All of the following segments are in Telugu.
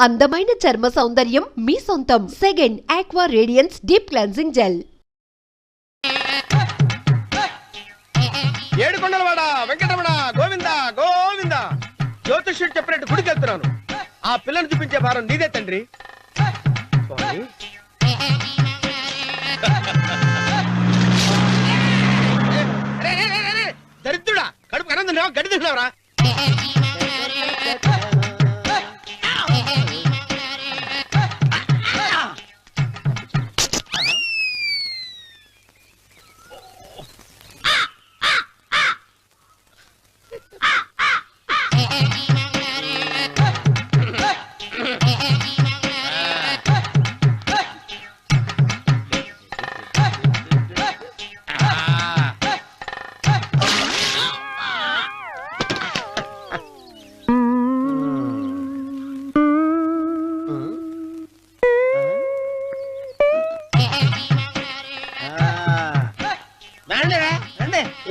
అందమైన చర్మ సౌందర్యం మీ సొంతం. Second aqua radiance deep cleansing gel. ఏడుకొండలవాడ వెంకటరమణ గోవింద గోవింద. జ్యోతిష్యుడు చెప్పినట్టు గుడికి వెళ్తున్నాను. ఆ పిల్లను చూపించే భారం నీదే తండ్రి. దరిద్రుడా, కడుపు అన్నం తిన్నావా, గడ్డి తిన్నావరా?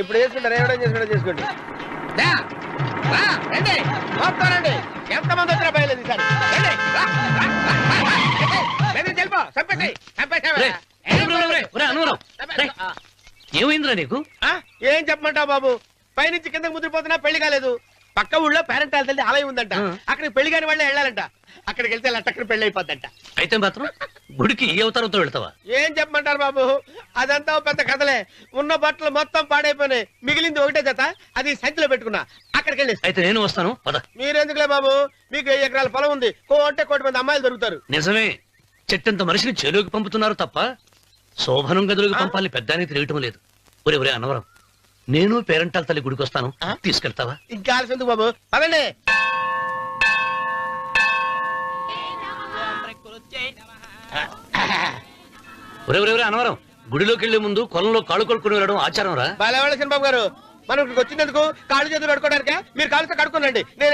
ఇప్పుడు చేసుకుంటారు, ఏమైనా చేసుకుంటారు చేసుకోండి. రండి, ఎంతమంది వచ్చినా బయలేదు సార్. ఏమైందిరా నీకు? ఏం చెప్పమంటావు బాబు, పైనుంచి కిందకు ముద్రపోతున్నా పెళ్లి కాలేదు. పక్క ఊళ్ళో పేరెంట్ తల్లి ఆలయం ఉందంట, అక్కడికి పెళ్లి కాని వాళ్ళే వెళ్ళాలంట. అక్కడికి వెళ్తే లట్టక్కన పెళ్లి అయిపోద్దంట. అయితే మాత్రం గుడికి ఏ అవతారంతో వెళ్తావా? ఏం చెప్పమంటారు బాబు, అదంతా పెద్ద కథలే. ఉన్న బట్టలు మొత్తం పాడైపోయినాయి, మిగిలింది ఒకటే జత, అది సంచిలో పెట్టుకున్నా. అక్కడికి వెళ్ళి అయితే నేను వస్తాను. మీరెందుకులే బాబు, మీకు 10 ఎకరాల పొలం ఉంది, కోటి మంది అమ్మాయిలు దొరుకుతారు. నిజమే, చెట్టంత మనిషిని చెరువుకి పంపుతున్నారు తప్ప శోభనం గదులకు పంపాలని పెద్దానికి తెలియటం లేదు. ఒరే అన్నవరం, నేను పేరెంటాల తల్లి గుడికి వస్తాను, తీసుకెళ్తావా? ఇంకా ఆలస్యం ఎందుకు బాబు, పదండి. ఒరే అన్నవరం, గుడిలోకి వెళ్లే ముందు కొలంలో కాళ్ళు కొడుకుని వెళ్ళడం ఆచారం రా. బాలేవాళ్ళ చంద్రబాబు గారు, మనం ఇక్కడికి వచ్చినందుకు కాళ్ళు చేతులు కడుక్కోవడానిక? మీరు కాళ్ళతో కడుక్కోనండి, నేను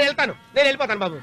వెళ్ళిపోతాను బాబు.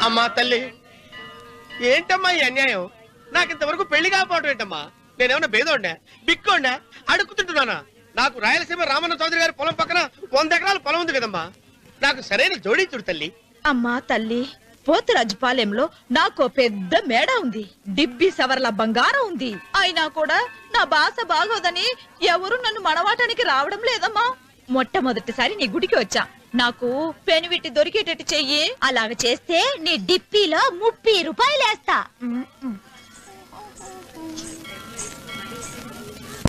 అమ్మా తల్లి, ఏంటమ్మా ఈ అన్యాయం? నాకింతవరకు పెళ్లి కాకపోవడం ఏంటమ్మా? నేనేమన్నా బేదోండా, బిక్కోండా, అడుక్కుతుంటున్నానా? నాకు రాయలసీమ రామన్న చౌదరి గారి పొలం పక్కన 100 ఎకరాల పొలం ఉంది కదమ్మా. నాకు సరైన జోడీ చూడు తల్లి. అమ్మా తల్లి, పోతురాజుపాలెంలో నాకు పెద్ద మేడ ఉంది, డిబ్బి సవర్ల బంగారం ఉంది. అయినా కూడా నా భాష బాగోదని ఎవరు నన్ను మనవాటానికి రావడం లేదమ్మా. మొట్టమొదటిసారి నీ గుడికి వచ్చా, నాకు పెనువిట్టి దొరికేటట్టు చెయ్యి. అలాగ చేస్తే నీ డిప్పీలో 30 రూపాయలు వేస్తా.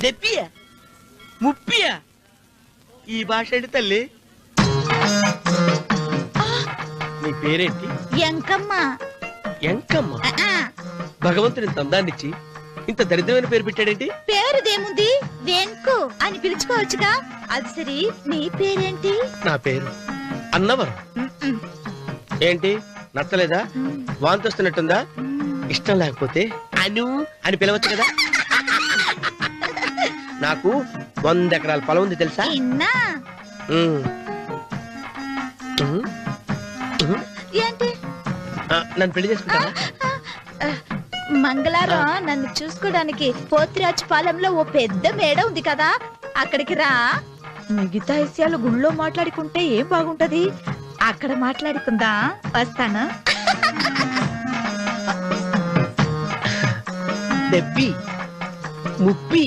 డెప్పియా, ముప్పియా? ఈ భాష ఏంటి తల్లి? నీ పేరేంటి? ఎంకమ్మ. ఎంకమ్మ? భగవంతుని తందాన్నిచ్చి ఇంత దరిద్రమైన పేరు పెట్టాడేంటి? పేరుదేముంది, వెంకు అని పిలుచుకోవచ్చుగా. అది సరి, నీ పేరేంటి? నా పేరు అన్నవరం. ఏంటి నచ్చలేదా? వాంతొస్తున్నట్టుందా? ఇష్టం లేకపోతే అను అని పిలవచ్చు కదా. నాకు 100 ఎకరాల పొలం ఉంది తెలుసా? ఏంటి? నన్ను పెళ్లి చేసుకుంటా? మంగళారం నన్ను చూసుకోవడానికి పోతురాజుపాలెంలో ఓ పెద్ద మేడ ఉంది కదా, అక్కడికి రా. మిగతా విషయాలు గుళ్ళో మాట్లాడుకుంటే ఏం బాగుంటది, అక్కడ మాట్లాడుకుందా. వస్తాను. డెబ్బి, ముప్పి.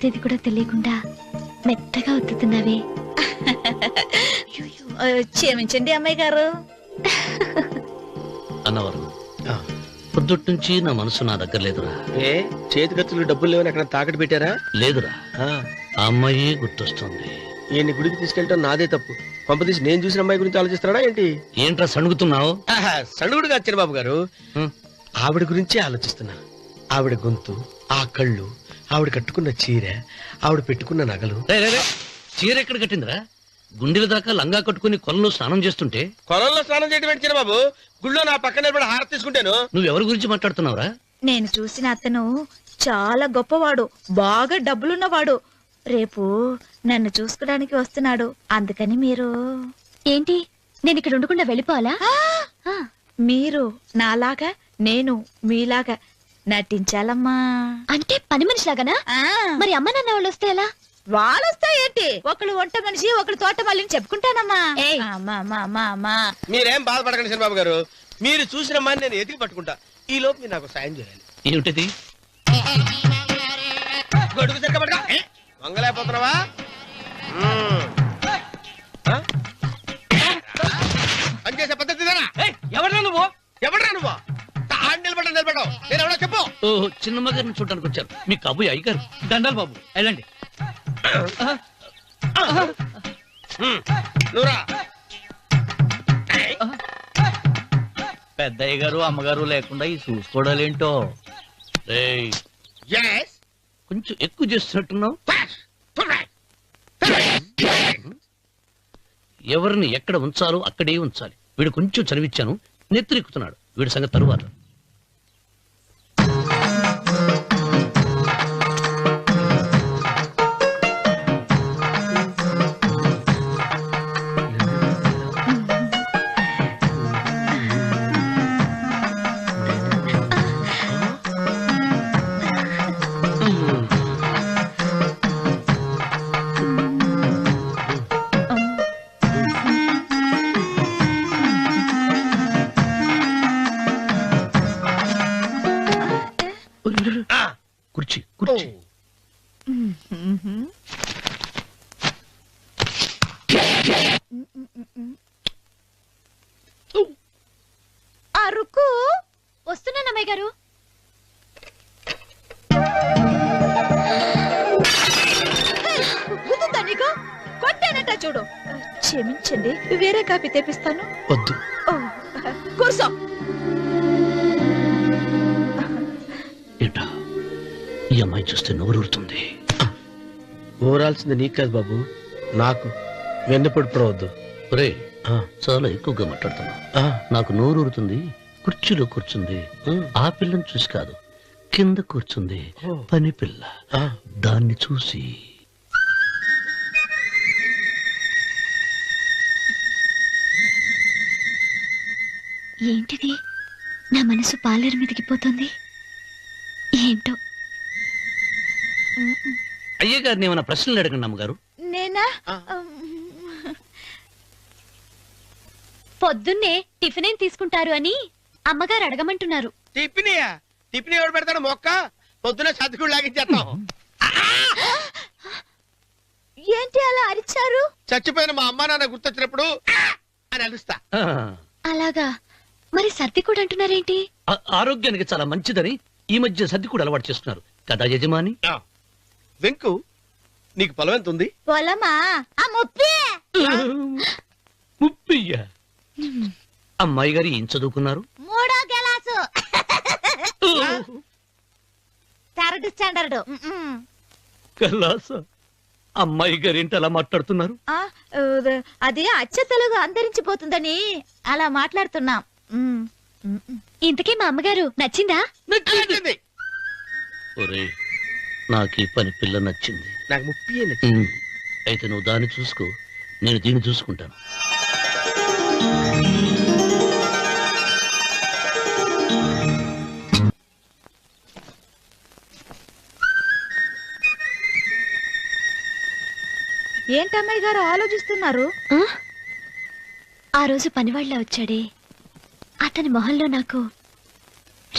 ఒత్తేది కూడా తెలియకుండా మెత్తగా ఒత్తుతున్నావే. క్షమించండి అమ్మాయి గారు. అన్నవరం పొద్దుటి నుంచి నా మనసు నా దగ్గర లేదురా. ఏ చేతి ఖర్చులు డబ్బులు లేవని ఎక్కడ తాకట్టు పెట్టారా? లేదురా, ఆ అమ్మాయి గుర్తొస్తుంది. ఈయన్ని గుడికి తీసుకెళ్ళటం నాదే తప్పు. పంపదీసి నేను చూసిన అమ్మాయి గురించి ఆలోచిస్తాడా ఏంటి? ఏంట్రా సణుగుతున్నావు? సణుగుడుగా చిరబాబు గారు, ఆవిడ గురించి ఆలోచిస్తున్నా. ఆవిడ గొంతు, ఆ కళ్ళు, ఆవిడ కట్టుకున్న చీర, ఆవిడ పెట్టుకున్న నగలు. చీర ఎక్కడ కట్టిందిరా? గుండెల దాకా లంగా కట్టుకుని కొలంలో స్నానం చేస్తుంటే. కొలంలో స్నానం చేయడం ఏంటి చిరబాబు? గుళ్ళో నా పక్కన నిలబడి హారతి తీసుకుంటాను. నువ్వెవరి గురించి మాట్లాడుతున్నావురా? నేను చూసిన అతను చాలా గొప్పవాడు, బాగా డబ్బులున్నవాడు. రేపు నన్ను చూసుకోడానికి వస్తున్నాడు. అందుకని మీరు ఏంటి, నేను ఇక్కడ ఉండకుండా వెళ్ళిపోవాలా? మీరు నాలాగా, నేను మీలాగా నటించాలమ్మా. అంటే పని మనిషిలాగానా? మరి అమ్మ నాన్న వాళ్ళు వస్తే ఎలా? వాళ్ళొస్తా ఏంటి, ఒకళ్ళు వంట మనిషి, ఒకళ్ళు తోట మళ్ళీ చెప్పుకుంటానమ్మా. మీరేం బాధపడకండి చిరబాబు గారు. మీరు చూసిన అమ్మాయిని నేను ఎతికి పట్టుకుంటా. ఈ లోపు మీరు నాకు సాయం చేయాలి. ఏమిటిది? గొడుగు సరిగ్గా పట్టుకో. వంగలేకపోతున్నావా? పనిచేసే పద్ధతి ఎవరా నువ్వు? ఎవడరా నువ్వు? నిలబడ్డావు. నేను ఎవడో చెప్పు. ఓహో, చిన్నమ్మ గారిని చూడడానికి వచ్చారు. మీ కబుయ్య అయ్యగారు. దండాలు బాబు, వెళ్ళండి. నువ్వురా. పెద్దయ్య గారు అమ్మగారు లేకుండా ఈ చూసుకోవడాలేంటో. కొంచెం ఎక్కువ చేస్తున్నట్టున్నావు. ఎవరిని ఎక్కడ ఉంచాలో అక్కడే ఉంచాలి. వీడు కొంచెం చదివిచ్చాను, నెత్తిరెక్కుతున్నాడు. వీడి సంగతి తరువాత. కుర్చీ కుర్చీ. అరుకు వస్తున్నానమ్మాయి గారు. నీకు కొట్టానట చూడు. క్షమించండి, వేరే కాపీ తెప్పిస్తాను. వద్దు. కూర్చో. ఏటా, ఈ అమ్మాయి చూస్తే నోరూరుతుంది. ఊరాల్సింది నీకు కాదు బాబు, నాకు. వెన్నపొడి పడవద్దు. ఒరే, చాలా ఎక్కువగా మాట్లాడుతున్నా. నాకు నోరూరుతుంది. కుర్చీలో కూర్చుంది. ఆ పిల్లని చూసి కాదు, కింద కూర్చుంది పని పిల్ల. దాన్ని చూసి. ఏంటిది, నా మనసు పాలేరు మీదకి పోతుంది. ఏంటో. అయ్యగారిని ఏమైనా ప్రశ్నలు అడగండి అమ్మగారు. నేనా? పొద్దున్నే టిఫిన్ ఏం తీసుకుంటారు అని అమ్మగారు అడగమంటున్నారు. టిఫినియా? టిఫిన్ ఎవడు పెడతాడు మొక్క? పొద్దునే సర్దుకుడు లాగించేస్తాం. ఏంటి అలా అరిచారు? చచ్చిపోయిన మా అమ్మ నాన్న గుర్తొచ్చినప్పుడు అని అలుస్తా. అలాగా? మరి సర్ది కూడా అంటున్నారేంటి? ఆరోగ్యానికి చాలా మంచిదని ఈ మధ్య సర్ది కూడా అలవాటు చేస్తున్నారు కదా యజమాని. వెంకు, నీకు పొలం ఎంత ఉంది? పొలమా? ముప్పయ్యా. అమ్మాయి గారు ఏం చదువుకున్నారు? 3వ క్లాసు, 3rd స్టాండర్డ్. కలాస. అమ్మాయి గారు ఏంటి అలా మాట్లాడుతున్నారు? అది అచ్చ తెలుగు అంతరించిపోతుందని అలా మాట్లాడుతున్నాం. ఇంతకీ మా అమ్మగారు నచ్చిందా? నచ్చింది. ఒరే, నాకు ఈ పని పిల్ల నచ్చింది. నాకు 30 నచ్చింది. అయితే నువ్వు దాన్ని చూసుకో, నేను దీన్ని చూసుకుంటాను. ఏంటమ్మాయి గారు ఆలోచిస్తున్నారు? ఆ రోజు పనివాళ్ళ వచ్చాడే, అతని మొహంలో నాకు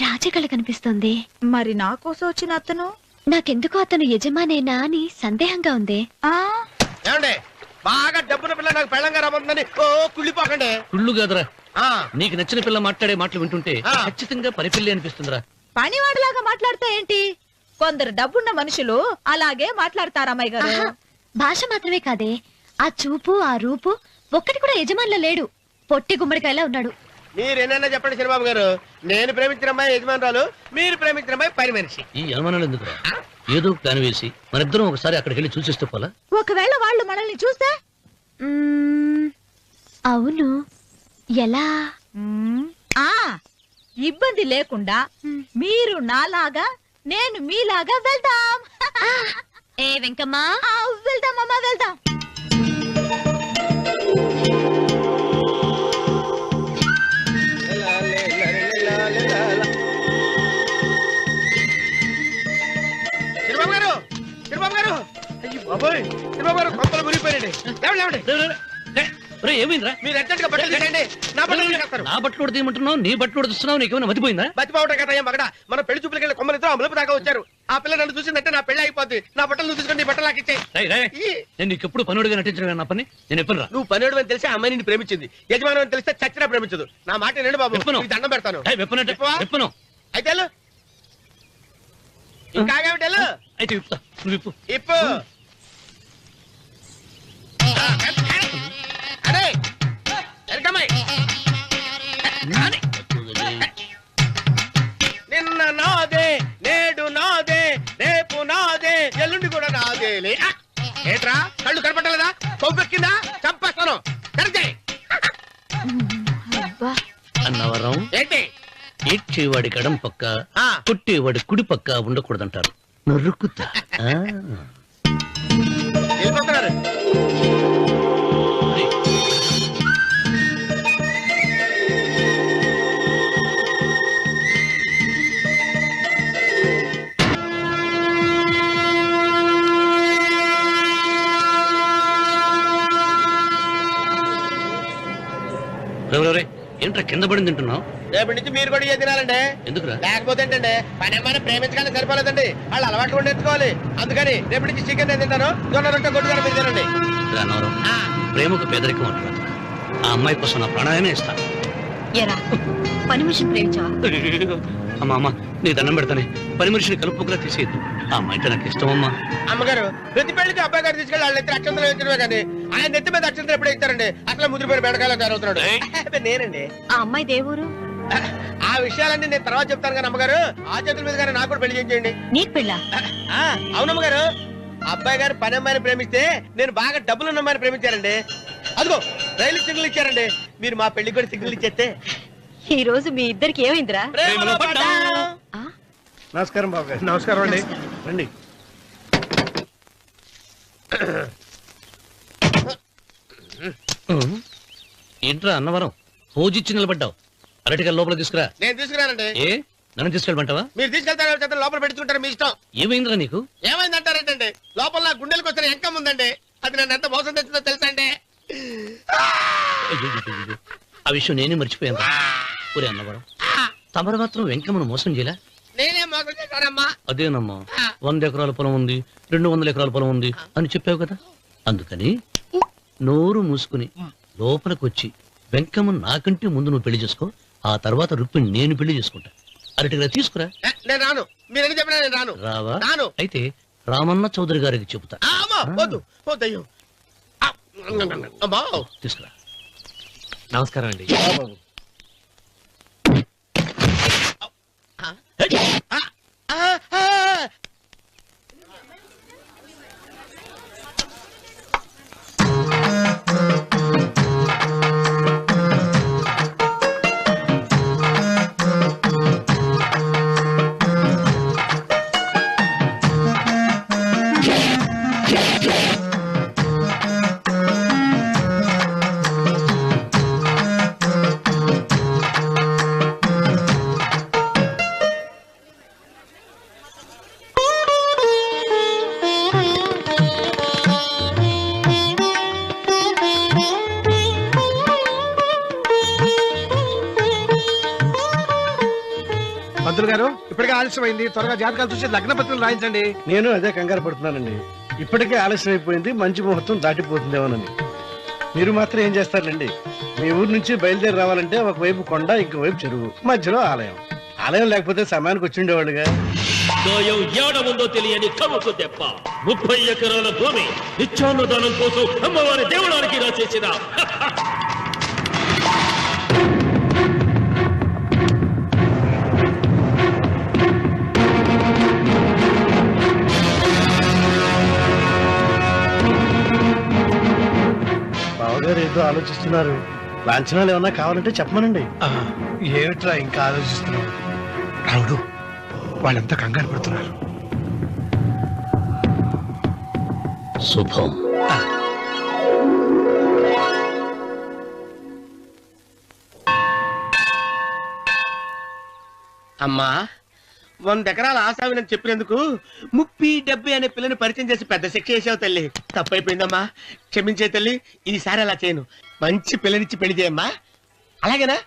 రాజకళ కనిపిస్తుంది. మరి నా కోసం వచ్చిన అతను నాకెందుకో అతను యజమానేనా అని సందేహంగా ఉంది. ఏమండి బాగా డబ్బున పిల్ల నాకు పెళ్ళంగా రాబోతుందని ఓ కుళ్ళిపోకండి. కుళ్ళు కాదురా, ఆ, నీకు నచ్చిన పిల్ల మాట్లాడే మాటలు వింటుంటే ఆ. ఖచ్చితంగా పనిపిల్లి అనిపిస్తుందిరా. పనివాడిలాగా మాట్లాడతా ఏంటి? కొందరు డబ్బున్న మనుషులు అలాగే మాట్లాడతారమ్మాయి గారు. ఆహా, భాష మాత్రమే కాదే, ఆ చూపు ఆ రూపు ఒక్కటి కూడా యజమానిలో లేడు. పొట్టి గుమ్మడికాయలా ఉన్నాడు. మీరేనన్నా చెప్పండి చిరబాబు గారు, నేను ప్రేమించిన అమ్మాయి యజమానురాలు, మీరు ప్రేమించిన అమ్మాయి పని మనిషి. ఈ అనుమానాలు ఎందుకురా? ఏదో ప్లాన్ వేసి మనిద్దరం ఒకసారి అక్కడికి వెళ్ళి చూసేస్తే పోలా? ఒకవేళ వాళ్ళు మనల్ని చూస్తే? అవును, ఎలా? ఆ ఇబ్బంది లేకుండా మీరు నాలాగా నేను మీలాగా వెళ్దాం. ఏ వెంకమ్మా, వెళ్దాం అమ్మా, వెళ్దాం. చిరబాబు గారు, చిరబాబు గారు, అయ్యి బాబోయ్, చిరబాబు గారు కొంపలు మురిగిపోయారండి. లేవండి. ఏమైందిరా? మీరు అర్జెంట్ గా బట్టలు తీసేయండి, నా బట్టలు తీసేస్తారు. నా బట్టలు ఉడతీయమంటున్నావు, నీ బట్టలు ఉడుతున్నావు, నీకేమైనా మతిపోయిందా? బతిపోవటం కదా ఏం మగడ, మన పెళ్లి చూపులకి వెళ్ళి కొమ్మలితో అమలుపు దాకా వచ్చారు. ఆ పిల్ల నన్ను చూసిందంటే నా పెళ్లి అయిపోద్ది. నా బట్టలు నువ్వు తీసుకొని నీ బట్టలు నాకు ఇచ్చేయి. రేయ్, రేయ్, నేను నీకు ఎప్పుడు పనుడిగా నటించడం నా పని. నేను ఎప్పుడు రా? నువ్వు పనివాడు అని తెలిసి ఆ అమ్మాయి నిన్ను ప్రేమించింది, యజమాని అని తెలిస్తే చచ్చినా ప్రేమించదు. నా మాట వినండి బాబు, విప్పను. నీకు దండం పెడతాను. వెప్పనంటే విప్పవా? వెప్పను. అయితే వెళ్ళు. ఇంకా ఆగేమిటి వెళ్ళు. అయితే విప్పుతా, నువ్వు విప్పు. ఇప్పు. అరే ఎరకమ్మాయి. నిన్న నాదే, నేడు నాదే, రేపు నాదే, ఎల్లుండి కూడా నాదేలే. ఏట్రా కళ్ళు కనపట్టలేదా? కొవ్వెక్కిందా? చంపేస్తాను. కరెక్టే. అన్నవరం, ఏంటి? ఏడ్చేవాడి గడం పక్క, ఆ. కొట్టేవాడి కుడి పక్క ఉండకూడదంటారు. నరుకుతా. వెళ్ళిపోతున్నారు. ఏంట్రా కింద పడింది తింటున్నావు? రేపటి నుంచి మీరు కూడా ఇదే తినాలండి. ఎందుకురా? లేకపోతే ఏంటండి, పని అమ్మాయిని ప్రేమించడానికి సరిపోలేదండి, వాళ్ళు అలవాట్లు కూడా నేర్చుకోవాలి. అందుకని రేపటి నుంచి చికెన్ నేను తింటాను, జొన్న రొట్టె గొడ్డుగారు మీరు తినండి. అన్నవరం, ప్రేమకు పేదరికం అంటారు. ఆ అమ్మాయి కోసం నా ప్రాణాయమే ఇస్తా. ఎరా పని మనిషిని ప్రేమించావా? అమ్మా అమ్మ, నీ దండం పెడతానే, పని మనిషిని కలుపుకులా తీసేయద్దు. ఆ అమ్మాయి అంటే నాకు ఇష్టం అమ్మా. అమ్మగారు, ప్రతి పెళ్లికి అబ్బాయి గారు తీసుకెళ్ళి వాళ్ళ ఎత్తి అక్షంతలు వేయించడమే కానీ ఆయన నెత్తి మీద అక్షంతలు ఎప్పుడే ఇస్తారండి. అసలు ముదిరిపోయిన బెడకాయలు తయారవుతున్నాడు. నేనండి. ఆ అమ్మాయి దేవురు. ఆ విషయాలన్నీ నేను తర్వాత చెప్తాను కానీ అమ్మగారు, ఆ చేతుల మీద కానీ నాకు కూడా పెళ్లి చేయండి. నీకు పెళ్ళా? అవునమ్మగారు, అబ్బాయి గారు పని అమ్మాయిని ప్రేమిస్తే నేను బాగా డబ్బులున్న అమ్మాయిని ప్రేమించారండి. అదిగో రైలు సిగ్నల్ ఇచ్చారండి. మీరు మా పెళ్లికి కూడా సిగ్నల్ ఇచ్చేస్తే. ఈ రోజు మీ ఇద్దరికి ఏమైందిరా? ప్రేమలో పడ్డాం. నమస్కారం బాబు గారు. నమస్కారం అండి. రండి. ఏంట్రా అన్నవరం, పోజిచ్చి నిలబడ్డావు? అరటిగా లోపల తీసుకురా. నేను తీసుకురానండి. ఏ నన్ను తీసుకెళ్ళమంటావా? మీరు తీసుకెళ్తారు, లోపల పెట్టుకుంటారు, మీ ఇష్టం. ఏమైందిరా నీకు? ఏమైందంటారేంటండి, లోపల నా గుండెలకు వచ్చిన ఎంకం ఉందండి. అది నన్ను ఎంత మోసం తెచ్చిందో తెలుసా అండి. అయ్యో, ఆ విషయం నేనే మర్చిపోయాను. ఒరే అన్నవరం, తమరు మాత్రం వెంకమ్మను మోసం చేయలే? నేనే మోసం చేశానమ్మా. అదేనమ్మా, 100 ఎకరాల పొలం ఉంది, 200 ఎకరాల పొలం ఉంది అని చెప్పావు కదా. అందుకని నోరు మూసుకుని లోపలికి వచ్చి వెంకమ్మను నాకంటే ముందు నువ్వు పెళ్లి చేసుకో. ఆ తర్వాత రుక్మిణి నేను పెళ్లి చేసుకుంటా. అరటిగా తీసుకురా. నేను రాను, మీరని చెప్పినా నేను రాను. రావా? రాను. అయితే రామన్న చౌదరి గారికి చెబుతా. అమ్మా వద్దు, వద్దయ్యో. అమ్మా తీసుకురా. నమస్కారం అండి. గారు ఇప్పటికే ఆలస్యమైంది, త్వరగా జాతకాలు చూసి లగ్న పత్రికలు రాయించండి. నేను అదే కంగారు పడుతున్నానండి. ఇప్పటికే ఆలస్యం అయిపోయింది, మంచి ముహూర్తం దాటిపోతుందేమోనని. మీరు మాత్రం ఏం చేస్తారండి? మీ ఊరు నుంచి బయలుదేరి రావాలంటే ఒకవైపు కొండ, ఇంకోవైపు చెరువు, మధ్యలో ఆలయం. ఆలయం లేకపోతే సమయానికి వచ్చి ఉండేవాడుగా. ఏడముందో తెలియని కవుకు దెబ్బ 30 ఎకరాల భూమి నిత్యాన్నదానం కోసం అమ్మవారి దేవుడానికి రాసేసిన బావగారు ఏదో ఆలోచిస్తున్నారు. లాంఛనాలు ఏమన్నా కావాలంటే చెప్పమనండి. ఏమిట్రా ఇంకా ఆలోచిస్తున్నావు? రావుడు, వాళ్ళంతా కంగారు పడుతున్నారు. శుభం. అమ్మా, 100 ఎకరాల ఆశావినని చెప్పినందుకు 30-70 అనే పిల్లని పరిచయం చేసి పెద్ద శిక్ష చేసావు తల్లి. తప్పైపోయిందమ్మా, క్షమించే తల్లి. ఈసారి అలా చేయను. మంచి పిల్లనిచ్చి పెళ్లి చేయమ్మా. అలాగేనా?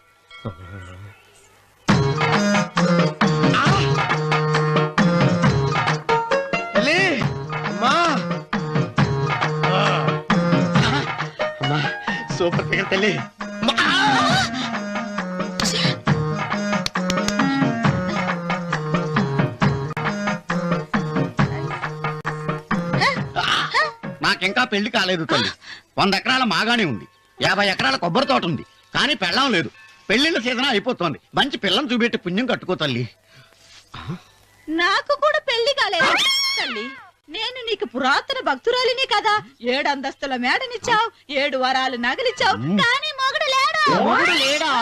తల్లి, అమ్మా, అమ్మా, సూపర్ ఫిగర్ తల్లి. నాకింకా పెళ్లి కాలేదు తల్లి. 100 ఎకరాల మాగానే ఉంది, 50 ఎకరాల కొబ్బరి తోట ఉంది, కానీ పెళ్ళం లేదు. పెళ్లిళ్ళ సీజన్ అయిపోతుంది. మంచి పిల్లని చూపెట్టి పుణ్యం కట్టుకో తల్లి. నాకు కూడా పెళ్లి కాలేదు తల్లి. నేను నీకు పురాతన భక్తురాలిని కదా. 7 అంతస్తుల మేడనిచ్చావు, 7 వరాలు నగలిచ్చావు, కానీ మొగుడు లేడు. మొగుడు లేడా?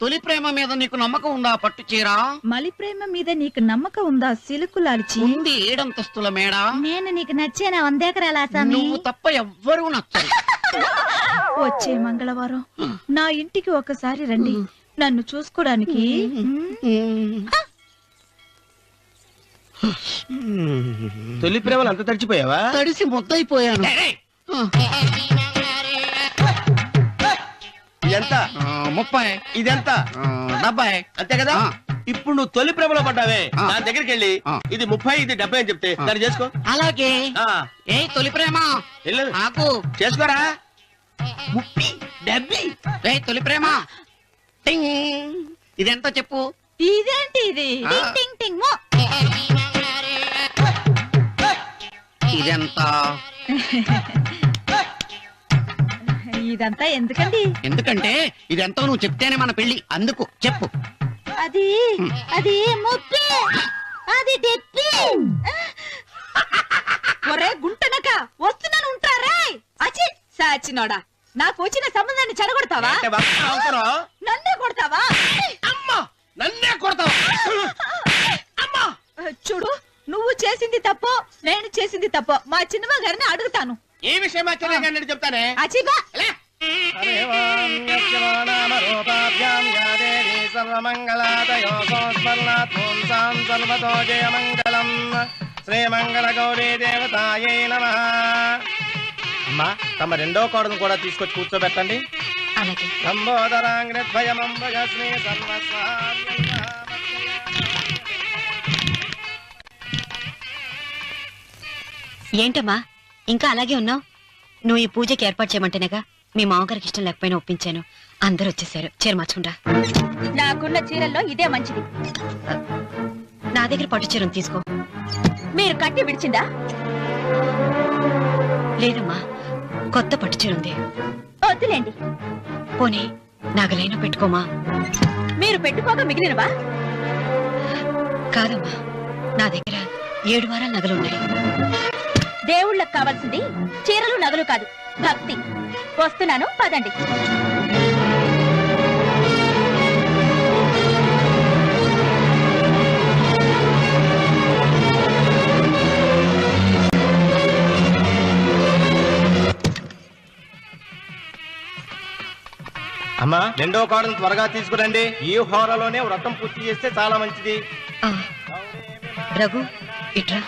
తొలి ప్రేమ మీద నీకు నమ్మకం ఉందా? పట్టు చీరా. మలి ప్రేమ మీద నీకు నమ్మకం ఉందా? సిలుకులాల్చి ఉంది 7 అంతస్తుల మేడ. నేను నీకు నచ్చేనా 100 ఎకరాల ఆసామి? నువ్వు తప్ప ఎవ్వరూ నచ్చరు. వచ్చే మంగళవారం నా ఇంటికి ఒకసారి రండి, నన్ను చూసుకోడానికి. తొలి ప్రేమలు అంత తడిచిపోయావా? తడిసి ముద్దయిపోయాను. ఇదెంత? 30. ఇదెంత? 70. అంతే కదా. ఇప్పుడు నువ్వు తొలి ప్రేమలో పడ్డావే, దాని దగ్గరికి వెళ్ళి ఇది 30 ఇది 70 అని చెప్తే దాన్ని చేసుకో. అలాగే. ఏ తొలి ప్రేమ నాకు చేసుకోరా. 30 70. ఏ తొలి ప్రేమ టింగ్. ఇదెంత చెప్పు? ఇదేంటి ఇది? టింగ్ టింగ్ టింగ్ మో. ఇదెంత? ఇదంతా ఎందుకండి? ఎందుకంటే ఇదెంతో నువ్వు చెప్తేనే మన పెళ్లి. అందుకు చెప్పు. అది అది 30, అది 70. ఒరే గుంటనక, వస్తున్నాను ఉంటారా? అచి సాచినోడా, నాకు వచ్చిన సంబంధాన్ని చెడగొడతావా? నన్నే కొడతావా? అమ్మా, నన్నే కొడతావా? అమ్మా, చూడు, నువ్వు చేసింది తప్పు, నేను చేసింది తప్పు. మా చిన్నమ్మ గారిని అడుగుతాను. ఈ విషయం మా చిన్న గారిని చెప్తానే. అచిబా శ్రీమంగళ గౌరీ దేవతాయై నమః. అమ్మా, తమ రెండో కోడను కూడా తీసుకొచ్చి కూర్చోబెట్టండి. ఏంటమ్మా ఇంకా అలాగే ఉన్నావు? నువ్వు ఈ పూజకి ఏర్పాటు చేయమంటేనేగా మీ మామగారికి ఇష్టం లేకపోయినా ఒప్పించాను. అందరూ వచ్చేసారు. చీర మార్చుకుంటా. నాకున్న చీరల్లో ఇదే మంచిది. నా దగ్గర పట్టు చీరను తీసుకో. మీరు కట్టి విడిచిందా? లేదమ్మా, కొత్త పట్టు చీర ఉంది. వద్దులేండి. పోనీ నాగలైనా పెట్టుకోమా? మీరు పెట్టుకోక మిగిలినవా? కాదమ్మా, నా దగ్గర 7 వారాల నగలున్నాయి. దేవుళ్ళకు కావాల్సింది చీరలు నగలు కాదు, భక్తి. వస్తున్నాను, పదండి. అమ్మా, రెండో కోడను త్వరగా తీసుకురండి. ఈ హోరలోనే వ్రతం పూర్తి చేస్తే చాలా మంచిది. రఘు, ఇట్రా.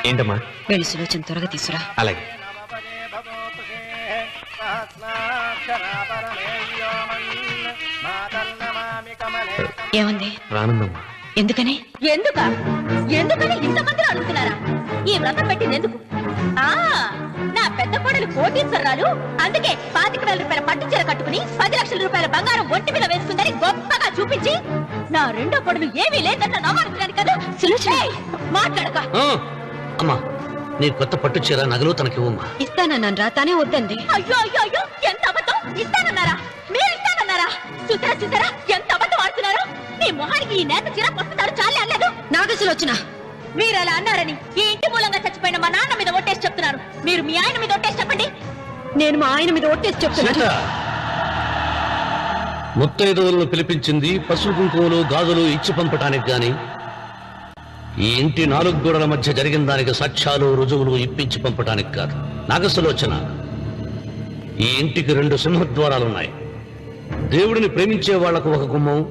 ఏంటమ్మా? వెళ్ళి సులోచన త్వరగా తీసురా. అలాగే. ఏమంది? రానుందమ్మా. ఎందుకని? ఎందుకని ఇంతమందిని అడుగుతున్నారా? ఈ వ్రతం పెట్టింది ఎందుకు? నా పెద్ద కోడలు కోటీశ్వరరాలు, అందుకే 25,000 రూపాయల పట్టు చీర కట్టుకుని 10 లక్షల రూపాయల బంగారం ఒంటి మీద వేసుకుందని గొప్పగా చూపించి నా రెండో కోడలు ఏమీ లేదన్న నమ్మకాన్ని కదా. మాట్లాడక. అమ్మా, నీ కొత్త పట్టు చీర నగలు తనకి ఇవ్వమ్మా. ఇస్తానన్నాను రా, తానే వద్దండి. అయ్యో అయ్యో అయ్యో, ఎంత అబద్ధం! ఇస్తానన్నారా? మీరు ఇస్తానన్నారా? చూసారా ఎంత అబద్ధం ఆడుతున్నారు? మీ మొహానికి ఈ నేత చీర వస్తున్నాడు చాలే అనలేదు. నాగసులోచన, మీరు అలా అన్నారని ఈ ఇంటి మూలంగా చచ్చిపోయిన మా నాన్న మీద ఒట్టేసి చెప్తున్నారు. మీరు మీ ఆయన మీద ఒట్టేసి చెప్పండి. నేను మా ఆయన మీద ఒట్టేసి చెప్తున్నాను. ముత్తైదువులను పిలిపించింది పసుపు కుంకుమలు గాజులు ఇచ్చి పంపటానికి గాని, ఈ ఇంటి 4 గోడల మధ్య జరిగిన దానికి సాక్ష్యాలు రుజువులు ఇప్పించి పంపటానికి కాదు. నాగసులోచన, ఈ ఇంటికి 2 సింహద్వారాలున్నాయి. దేవుడిని ప్రేమించే వాళ్లకు ఒక గుమ్మం,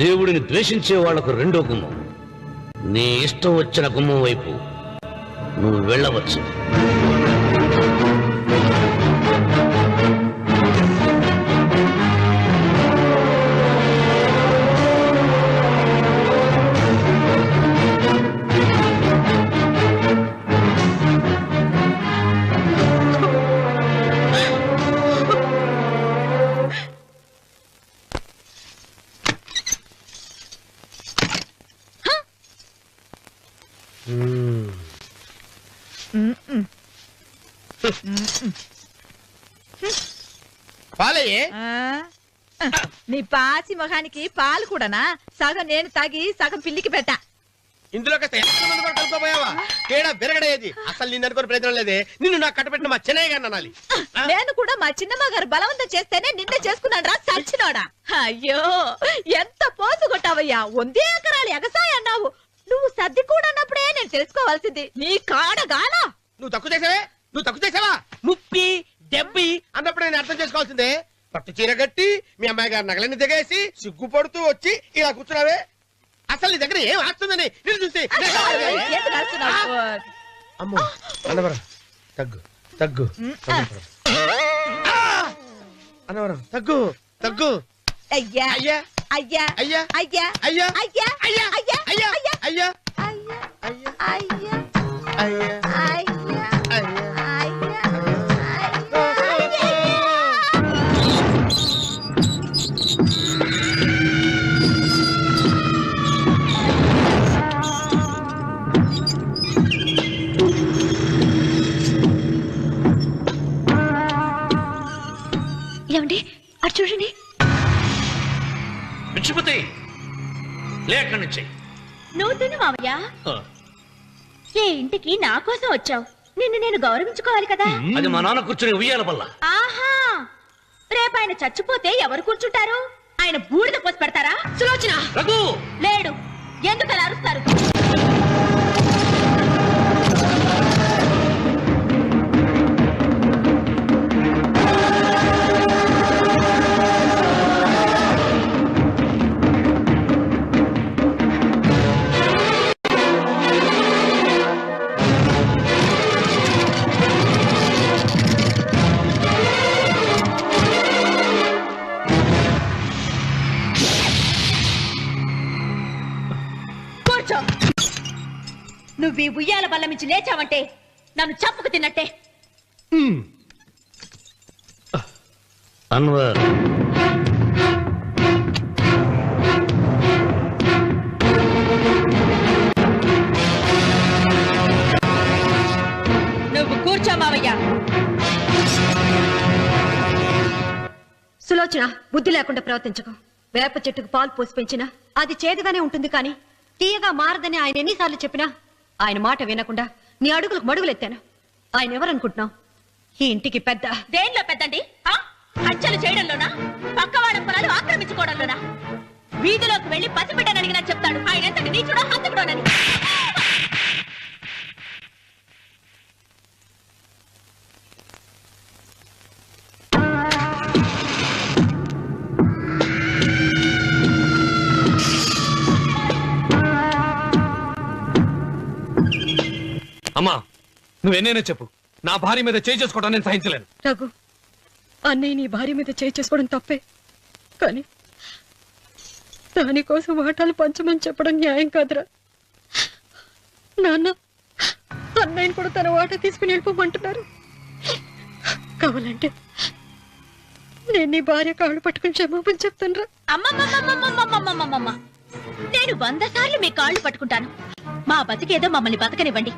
దేవుడిని ద్వేషించే వాళ్లకు 2వ గుమ్మం. నీ ఇష్టం వచ్చిన గుమ్మం వైపు నువ్వు వెళ్ళవచ్చు. పాలయ్యే. నీ పాసి మొహానికి పాలు కూడానా? సగం నేను తాగి సగం పిల్లికి పెట్టా. ఇందులో కలుపుకోపోయావా? తేడా విరగడేది. అసలు నిన్ను అనుకునే ప్రయోజనం లేదే. నిన్ను నాకు కట్టబెట్టిన మా చెన్నయ్య గారిని అనాలి. నేను కూడా మా చిన్నమ్మ గారు బలవంతం చేస్తేనే నిన్నే చేసుకున్నాడు రా సచ్చినోడా. అయ్యో, ఎంత పోసు కొట్టావయ్యా! 100 ఎకరాలు ఎగసాయి అన్నావు. నువ్వు సర్ది కూడా అన్నప్పుడే నేను తెలుసుకోవాల్సింది. నీ కాడగానా? నువ్వు తక్కువ చేసావా? 30, 70 అన్నప్పుడు నేను అర్థం చేసుకోవాల్సిందే. పట్టు చీర కట్టి మీ అమ్మాయి గారు నగలన్నీ దిగేసి సిగ్గుపడుతూ వచ్చి ఇలా కూర్చున్నావే. అసలు నీ దగ్గర ఏం ఆస్తుందని నేను చూసి అమ్మో అన్నవరం తగ్గు తగ్గు అన్నవరం తగ్గు తగ్గు. అయ్యా అయ్యా అయ్యా అయ్యా అయ్యా అయ్యా అయ్యా అయ్యా అయ్యా అయ్యా అయ్యా అయ్యా అయ్యా అయ్యా అయ్యా అయ్యా ఏమండి అటు చూడండి. పిచ్చిపోతే లేక నుంచి నువ్వు తిను మావయ్య. ఏ ఇంటికి నా కోసం వచ్చావు? నిన్ను నేను గౌరవించుకోవాలి కదా. అది మా నాన్న కూర్చుని ఉయ్యాల వల్ల. ఆహా, రేపు ఆయన చచ్చిపోతే ఎవరు కూర్చుంటారు? ఆయన బూడిద పోసి పెడతారా? సులోచన రఘు లేడు. ఎందుకు అలా అరుస్తారు? నువ్వు ఈ ఉయ్యాల బల్ల మించి లేచావంటే నన్ను చప్పుకు తిన్నట్టే. అన్వర్, నువ్వు కూర్చో మావయ్య. సులోచన, బుద్ధి లేకుండా ప్రవర్తించకు. వేప చెట్టుకు పాలు పోసి పెంచినా అది చేదుగానే ఉంటుంది, కానీ తీయగా మారదని ఆయన ఎన్నిసార్లు చెప్పినా ఆయన మాట వినకుండా నీ అడుగులకు మడుగులెత్తాను. ఆయన ఎవరనుకుంటున్నావు? ఈ ఇంటికి పెద్ద. దేనిలో పెద్దండి? హత్యలు చేయడంలోనా? పక్కవాడ పొలాలు ఆక్రమించుకోవడంలోనా? వీధిలోకి వెళ్లి పసిబిడ్డని అడిగినా చెప్తాడు ఆయన ఎంతటి నీచుడో హంతకుడోనని. అమ్మా, నువ్వెన్నైనా చెప్పు, నా భార్య మీద చేయి చేసుకోవడం నేను సహించలేను. రఘు, అన్నయ్య నీ భార్య మీద చేయి చేసుకోవడం తప్పే, కానీ దానికోసం వాటాలు పంచమని చెప్పడం న్యాయం కాదురా. నాన్న అన్నయ్యని కూడా తన వాటా తీసుకుని వెళ్ళిపోమంటున్నారు. కావాలంటే నేను నీ భార్య కాళ్ళు పట్టుకుని క్షమాపణ చెప్తాను. అమ్మమ్మమ్మమ్మమ్మమ్మమ్మమ్మమ్మ నేను 100 సార్లు మీ కాళ్ళు పట్టుకుంటాను. మా బతికేదో మమ్మల్ని బతకనివ్వండి.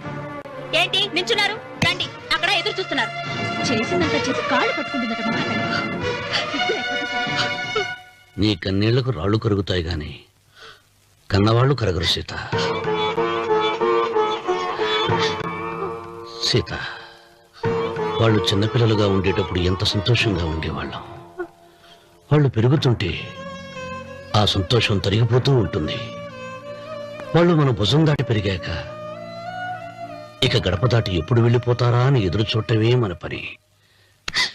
ఏంటి నించున్నారు? రండి, అక్కడ ఎదురు చూస్తున్నారు. చేసిందంతా చేసి కాళ్ళు పట్టుకుంటుందట. నీ కన్నీళ్లకు రాళ్లు కరుగుతాయి గాని కన్నవాళ్లు కరగరు సీత. సీత, వాళ్ళు చిన్నపిల్లలుగా ఉండేటప్పుడు ఎంత సంతోషంగా ఉండేవాళ్ళం. వాళ్ళు పెరుగుతుంటే ఆ సంతోషం తరిగిపోతూ ఉంటుంది. వాళ్ళు మన భుజం దాటి పెరిగాక ఇక గడప దాటి ఎప్పుడు వెళ్ళిపోతారా అని ఎదురు చూడటమే మన పని.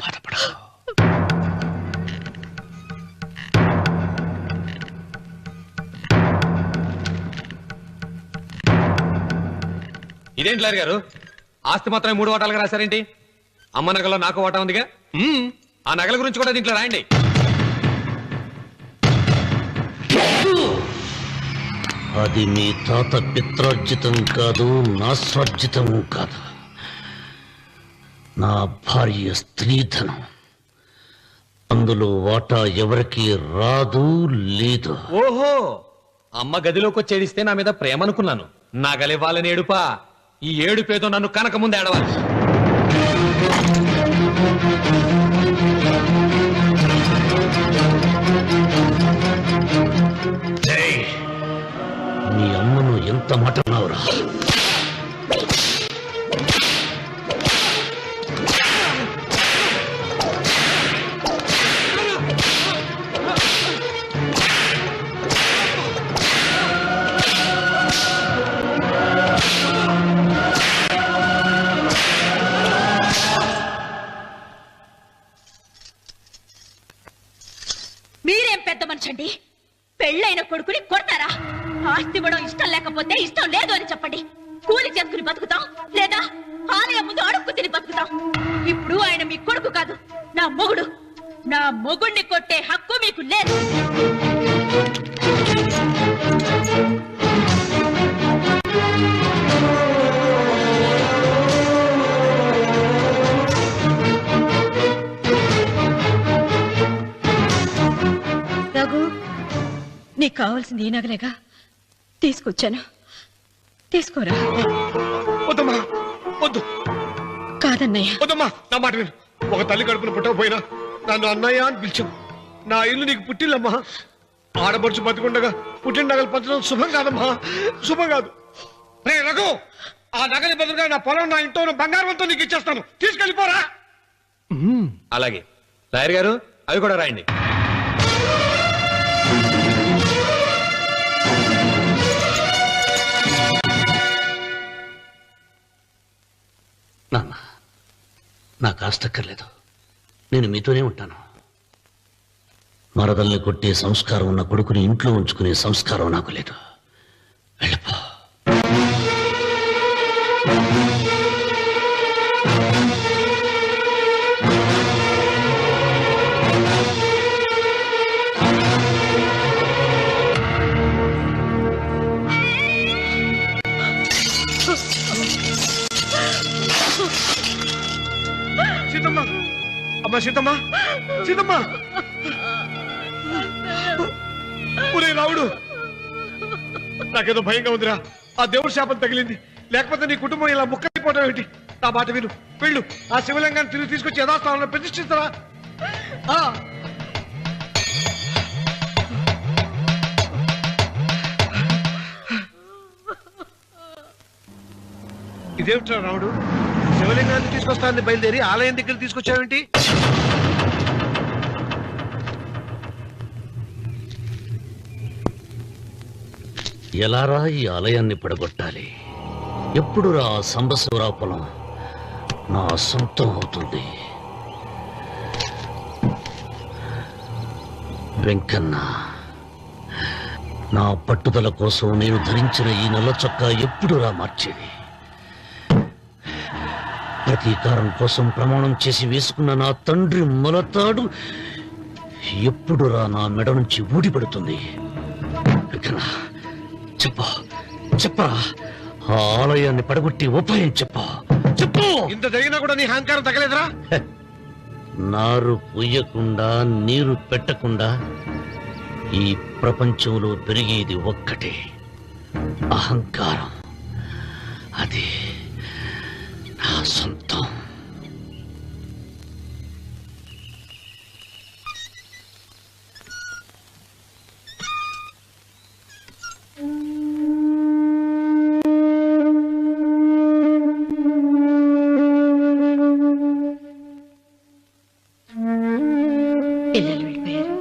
బాధపడ. ఇదేంటి లాయర్ గారు, ఆస్తి మాత్రమే 3 వాటాలుగా రాశారేంటి? అమ్మ నగలో నాకు వాటా ఉందిగా. ఆ నగల గురించి కూడా దీంట్లో రాయండి. అది మీ తాత పిత్రార్జితం కాదు, నా స్వార్జితం కాదు. నా భార్య స్త్రీధనం. అందులో వాటా ఎవరికి రాదు, లేదు. ఓహో, అమ్మ గదిలోకి వచ్చేడిస్తే నా మీద ప్రేమ అనుకున్నాను. నగలివ్వాలని ఏడుపా. ఈ ఏడుపేదో నన్ను కనక ముందు ఏడవాలి. మీ అమ్మను ఎంత మాట అన్నావురా? మీరేం పెద్ద మనిషండి? పెళ్ళైన కొడుకుని కొడతారా? ఆస్తి ఇవ్వడం ఇష్టం లేకపోతే ఇష్టం లేదు అని చెప్పండి. కూలి చేసుకుని బతుకుతాం, లేదా ఆలయం ముందు అడుక్కు తిని బతుకుతాం. ఇప్పుడు ఆయన మీ కొడుకు కాదు, నా మొగుడు. నా మొగుడిని కొట్టే హక్కు మీకు లేదు. రఘు, నీకు కావాల్సింది ఈ నగలేగా, తీసుకొచ్చాను. తీసుకోరా. వద్దమ్మా, వద్దు. కాదన్నయ్య. వద్దమ్మా, నా మాట విను. ఒక తల్లి కడుపున పుట్టకపోయినా నన్ను అన్నయ్య అని పిలిచావు. నా ఇల్లు నీకు పుట్టిల్లమ్మా. ఆడపడుచు బతికుండగా పుట్టిన నగలు పంచడం శుభం కాదమ్మా, శుభం కాదు. రే రఘు, ఆ నగలి బదులుగా నా పొలం, నా ఇంట్లో బంగారంతో నీకు ఇచ్చేస్తాను. తీసుకెళ్ళిపోరా. అలాగే లాయర్ గారు, అవి కూడా రాయండి. నాన్న, నాకు ఆస్తక్కర్లేదు. నేను మీతోనే ఉంటాను. మరదల్ని కొట్టే సంస్కారం ఉన్న కొడుకుని ఇంట్లో ఉంచుకునే సంస్కారం నాకు లేదు. వెళ్ళిపో. సీతమ్మ, అమ్మా సీతమ్మ, సీతమ్మ. ఒరే రావుడు, నాకేదో భయంగా ఉందిరా. ఆ దేవుడి శాపం తగిలింది. లేకపోతే నీ కుటుంబం ఇలా ముక్కైపోవడం ఏంటి? నా మాట విను, వెళ్ళు. ఆ శివలింగాన్ని తిరిగి తీసుకొచ్చి యథాస్థానంలో ప్రతిష్ఠిస్తారా? ఇదేమిట్రా రావుడు, శివలింగాన్ని తీసుకొస్తానని బయలుదేరి ఆలయం దగ్గర తీసుకొచ్చావేంటి? ఎలారా ఈ ఆలయాన్ని పడగొట్టాలి? ఎప్పుడురా సంబశివరా పొలం నా సొంతం అవుతుంది? వెంకన్న, నా పట్టుదల కోసం నేను ధరించిన ఈ నల్ల చొక్కా ఎప్పుడురా మార్చేది? ప్రతీకారం కోసం ప్రమాణం చేసి వేసుకున్న నా తండ్రి మొలతాడు ఎప్పుడురా నా మెడ నుంచి ఊడిపడుతుంది? దుర్గనా చెప్పు చెప్పరా, ఆ ఆలయాన్ని పడగొట్టి ఉపాయం చెప్పు చెప్పు. ఇంత జరిగినా కూడా నీ అహంకారం తగ్గలేదురా? నారు పుయ్యకుండా నీరు పెట్టకుండా ఈ ప్రపంచంలో పెరిగేది ఒక్కటే, అహంకారం. అది నా సొంతం. పిల్లలు వెళ్ళిపోయారు,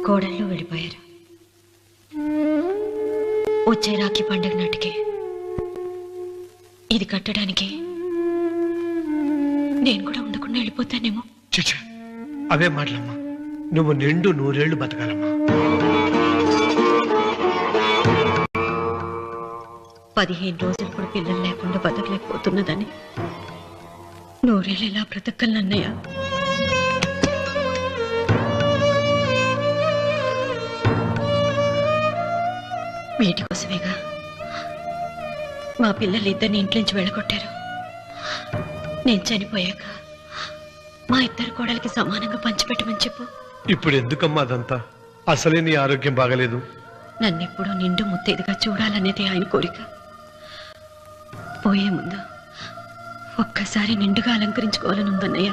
కోడళ్ళు వెళ్ళిపోయారు. వచ్చే రాఖీ పండుగ నాటికి ఇది కట్టడానికి నేను కూడా ఉండకుండా వెళ్ళిపోతానేమో. చిచ్చా, అవే మాటలమ్మా. నువ్వు నిండు 100 ఏళ్ళు బతకాలమ్మా. 15 రోజులు కూడా పిల్లలు లేకుండా బతకలేకపోతున్నదని 100 ఏళ్ళు ఎలా బ్రతకలన్నయ్య? వీటి కోసమేగా మా పిల్లలు ఇద్దరిని ఇంట్లోంచి వెళ్ళగొట్టారు. నేను చనిపోయాక మా ఇద్దరు కోడలికి సమానంగా పంచిపెట్టమని చెప్పు. ఇప్పుడు ఎందుకమ్మా అదంతా? అసలే నీ ఆరోగ్యం బాగలేదు. నన్నెప్పుడు నిండు ముత్తేదిగా చూడాలనేది ఆయన కోరిక. పోయే ముందు ఒక్కసారి నిండుగా అలంకరించుకోవాలని ఉందన్నయ్య.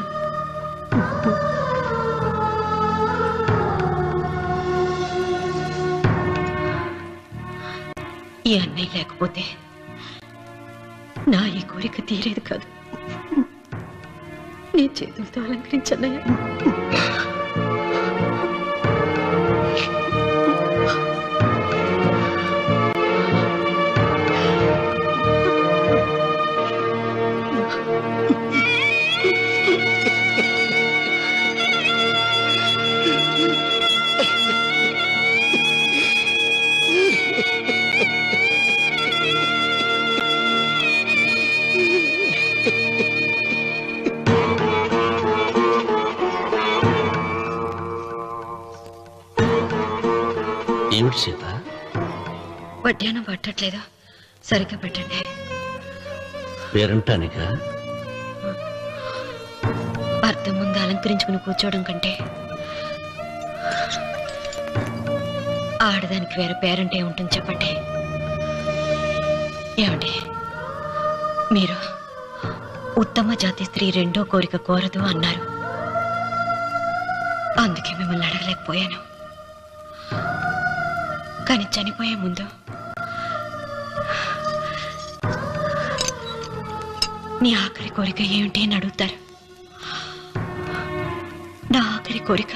ఈ అన్నయ్య లేకపోతే నా ఈ కోరిక తీరేది కాదు. నీ చేతులతో అలంకరించన్నయ్య. ఏమిటి సీత? వడ్డానం పట్టట్లేదు, సరిగ్గా పెట్టండి. పేరంటానికా? అర్థం ముందు అలంకరించుకుని కూర్చోవడం కంటే ఆడదానికి వేరే పేరంటే ఉంటుంది చెప్పండి. ఏమండి, మీరు ఉత్తమ జాతి స్త్రీ రెండో కోరిక కోరదు అన్నారు. అందుకే మిమ్మల్ని అడగలేకపోయాను. కానీ చనిపోయే ముందు నీ ఆఖరి కోరిక ఏమిటి అని అడుగుతారు. నా ఆఖరి కోరిక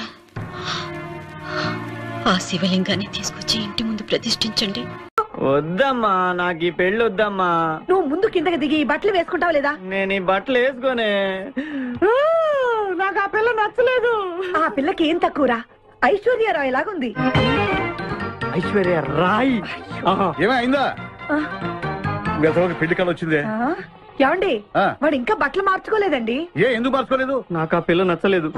ఆ శివలింగాన్ని తీసుకొచ్చి ఇంటి ముందు ప్రతిష్ఠించండి. వద్దమ్మా, నాకు ఈ పెళ్లి వద్దమ్మా. నువ్వు ముందు కిందకి దిగి ఈ బట్టలు వేసుకుంటావు లేదా? నేను ఈ బట్టలు వేసుకోనే. నాకు ఆ పిల్ల నచ్చలేదు. ఆ పిల్లకి ఏం తక్కువరా? ఐశ్వర్యరాయ్ లాగుంది. ఐశ్వర్య రాయ్ ఏమైందా? పెళ్లి కాలం వచ్చిందే. ఏమండి, వాడు ఇంకా బట్టలు మార్చుకోలేదండి. ఎందుకు మార్చుకోలేదు? నాకు ఆ పిల్ల నచ్చలేదు.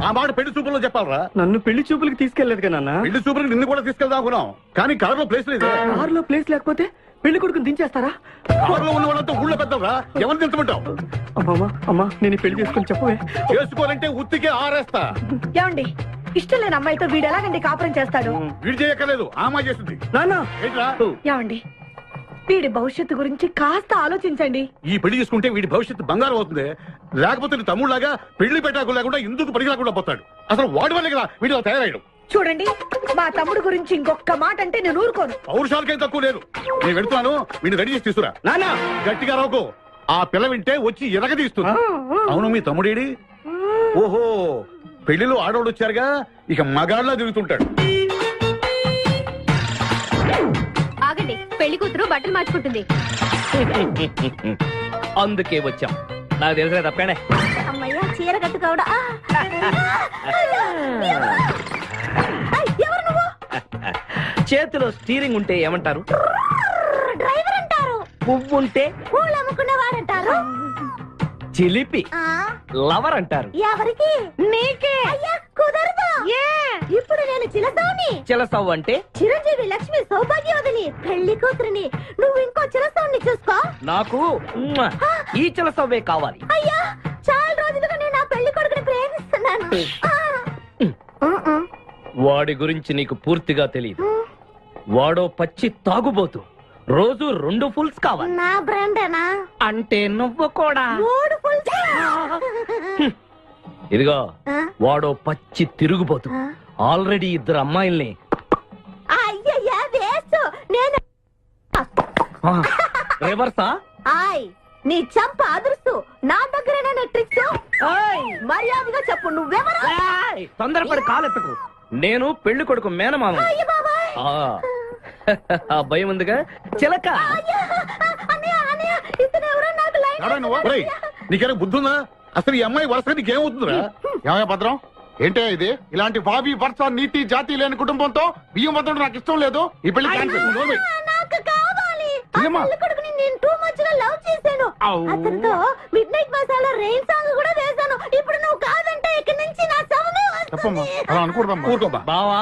ఆ మాట పెళ్లి చూపుల్లో చెప్పాలరా? నన్ను పెళ్లి చూపులకి తీసుకెళ్లేదు కదా నాన్న. పెళ్లి చూపులకి నిన్ను కూడా తీసుకెళ్దాం అనుకున్నాం, కానీ కారులో ప్లేస్ లేదు. కారులో ప్లేస్ లేకపోతే పెళ్లి కొడుకుని దించేస్తారా? కారులో ఉన్న వాళ్ళంతా ఊళ్ళో పెద్దవరా, ఎవరు దించమంటావు? అమ్మా అమ్మా, నేను ఈ పెళ్లి చేసుకుని చెప్పవే. చేసుకోవాలంటే ఉత్తికే ఆరేస్తా. ఏమండి, ఇష్టం లేని అమ్మాయితో వీడు ఎలాగండి కాపురం చేస్తాడు? వీడు చేయక్కర్లేదు, ఆ అమ్మాయి చేస్తుంది. నాన్న ఏంట్రా? ఏమండి, వీడి భవిష్యత్తు గురించి కాస్త ఆలోచించండి. ఈ పెళ్లి చేసుకుంటే వీడి భవిష్యత్తు బంగారం అవుతుంది. లేకపోతే నీ తమ్ముళ్లాగా పెళ్లి పెట్టాకు లేకుండా ఇందుకు పనికి రాకుండా పోతాడు. అసలు వాడి వల్లే కదా వీడిలో తయారయ్యాడు. చూడండి, మా తమ్ముడు గురించి ఇంకొక మాట అంటే నేను ఊరుకోను. పౌరుషాలకేం తక్కువ లేదు. నేను వెళ్తున్నాను, వీడిని రెడీ చేసి తీసుకురా. నాన్న గట్టిగా రాకు, ఆ పిల్ల వింటే వచ్చి ఎరగదీస్తుంది. అవును, మీ తమ్ముడేడి? ఓహో, పెళ్లిలో ఆడవాళ్ళు వచ్చారుగా, ఇక మగాళ్ళ తిరుగుతుంటాడు. ఆగండి, పెళ్లి కూతురు బట్టలు మార్చుకుంటుంది. అందుకే వచ్చాం. నాకు తెలుసు తప్పనే. అమ్మయ్య, చీర కట్టుకోవడా? ఎవరు నువ్వు? చేతిలో స్టీరింగ్ ఉంటే ఏమంటారు? డ్రైవర్ అంటారు. పువ్వు ఉంటే పూలు అమ్ముకునేవాడంటారు. చిలిపి లవర్ అంటారు. ఎవరికి? నీకే. అయ్యా కుదరదు. ఇప్పుడు నేను చిలసౌని. చిలసవ్వు అంటే చిరంజీవి లక్ష్మి సౌభాగ్యవతిని పెళ్లి కూతురిని. నువ్వు ఇంకో చిలసౌని చూసుకో. నాకు ఈ చిలసవ్వే కావాలి. అయ్యా చాలా రోజులుగా నేను నా పెళ్లి కొడుకుని ప్రేమిస్తున్నాను. వాడి గురించి నీకు పూర్తిగా తెలియదు. వాడో పచ్చి తాగుబోతు. రోజు 2 ఫుల్స్ కావాలి. నా బ్రాండేనా? అంటే నువ్వు కూడా. 3 ఫుల్స్. ఇదిగో వాడో పచ్చి తిరుగుబోతు. ఆల్రెడీ 2 అమ్మాయిల్ని. అయ్యయ్యా వేస్ట్. నేను రివర్సా? నీ చంప అదురుస్తూ నా దగ్గరేనా ట్రిక్స్? మర్యాదగా చెప్పు నువ్వెవరు? తొందరపడి కాలెత్తకు. నేను పెళ్లి కొడుకు మేనమామ. ఆ భయం ఉందిగా చిలక. నీకేనా బుద్ధుందా? అసలు ఈ అమ్మాయి వరుసగా నీకేమవుతుందిరా? ఏమయ్య భద్రం, ఏంటే ఇది? ఇలాంటి బాబీ వరుస నీతి జాతి లేని కుటుంబంతో బియ్యం భద్రం నాకు ఇష్టం లేదు. ఈ పెళ్లి క్యాన్సిల్. నాకు కావాలి. పెళ్లి కొడుకుని నేను టూ మచ్ గా లవ్ చేశాను. అతనితో mid night masala rain song కూడా వేశాను. ఇప్పుడు నువ్వు కాదంటే ఇక్కడి నుంచి నా సౌమే వస్తుంది. బావా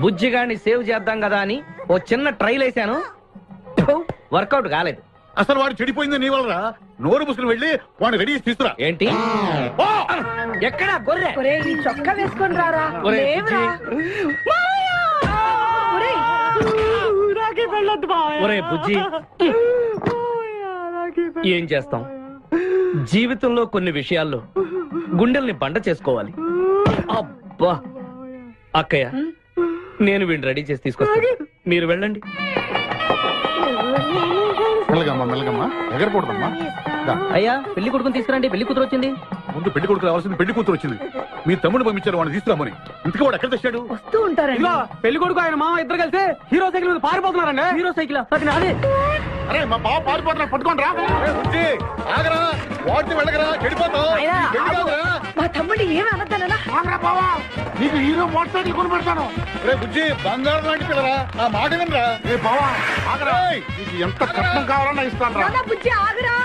బుజ్జిగాన్ని సేవ్ చేద్దాం కదా అని ఓ చిన్న ట్రైల్ వేసాను. వర్కౌట్ కాలేదు. అసలు వాడు చెడిపోయింది నీ వల్ల. నోరు ముసుకుని వెళ్ళి వాడిని రెడీ చేసి తీసుకురా. ఏంటి? ఎక్కడ గొర్రె? ఈ చొక్కా వేసుకొని రారా. ఒరే బుజ్జి, ఏం చేస్తాం? జీవితంలో కొన్ని విషయాల్లో గుండెల్ని బండ చేసుకోవాలి. అబ్బా అక్కయ్య, నేను వీడిని రెడీ చేసి తీసుకొస్తాను. మీరు వెళ్ళండి. మెల్లగమ్మా మెల్లగమ్మా, ఎగరకూడదమ్మా. అయ్యా పెళ్లి కొడుకుని తీసుకురండి. పెళ్లి కూతురు వచ్చింది. ముందు పెళ్లి కొడుకు రావాల్సింది పెళ్లి కూతురు వచ్చింది. మీ తమ్ముడు పంపించారు వాడిని తీసుకురామని. ఇంతకీ వాడు ఎక్కడ తెచ్చాడు? వస్తూ ఉంటారండి. పెళ్లి కొడుకు ఆయన మామ ఇద్దరు కలిసి హీరో సైకిల్ మీద పారిపోతున్నారండి. హీరో సైకిల్ అదే. అరే మా బావ పారిపోతున్నా, పట్టుకోండి రా. ఆగరా, వాటిని వెళ్ళగరా, చెడిపోతావు. మా తమ్ముడు ఏమి అనద్దనా? నీకు హీరో మోటార్ సైకిల్ కొని పెడతాను. రే బుజ్జి, బంగారం లాంటి పిల్లరా, ఆ మాట వినరా. ఏ బావా ఆగరా, నీకు ఎంత కట్నం కావాలన్నా ఇస్తాను రా. బుజ్జి ఆగరా.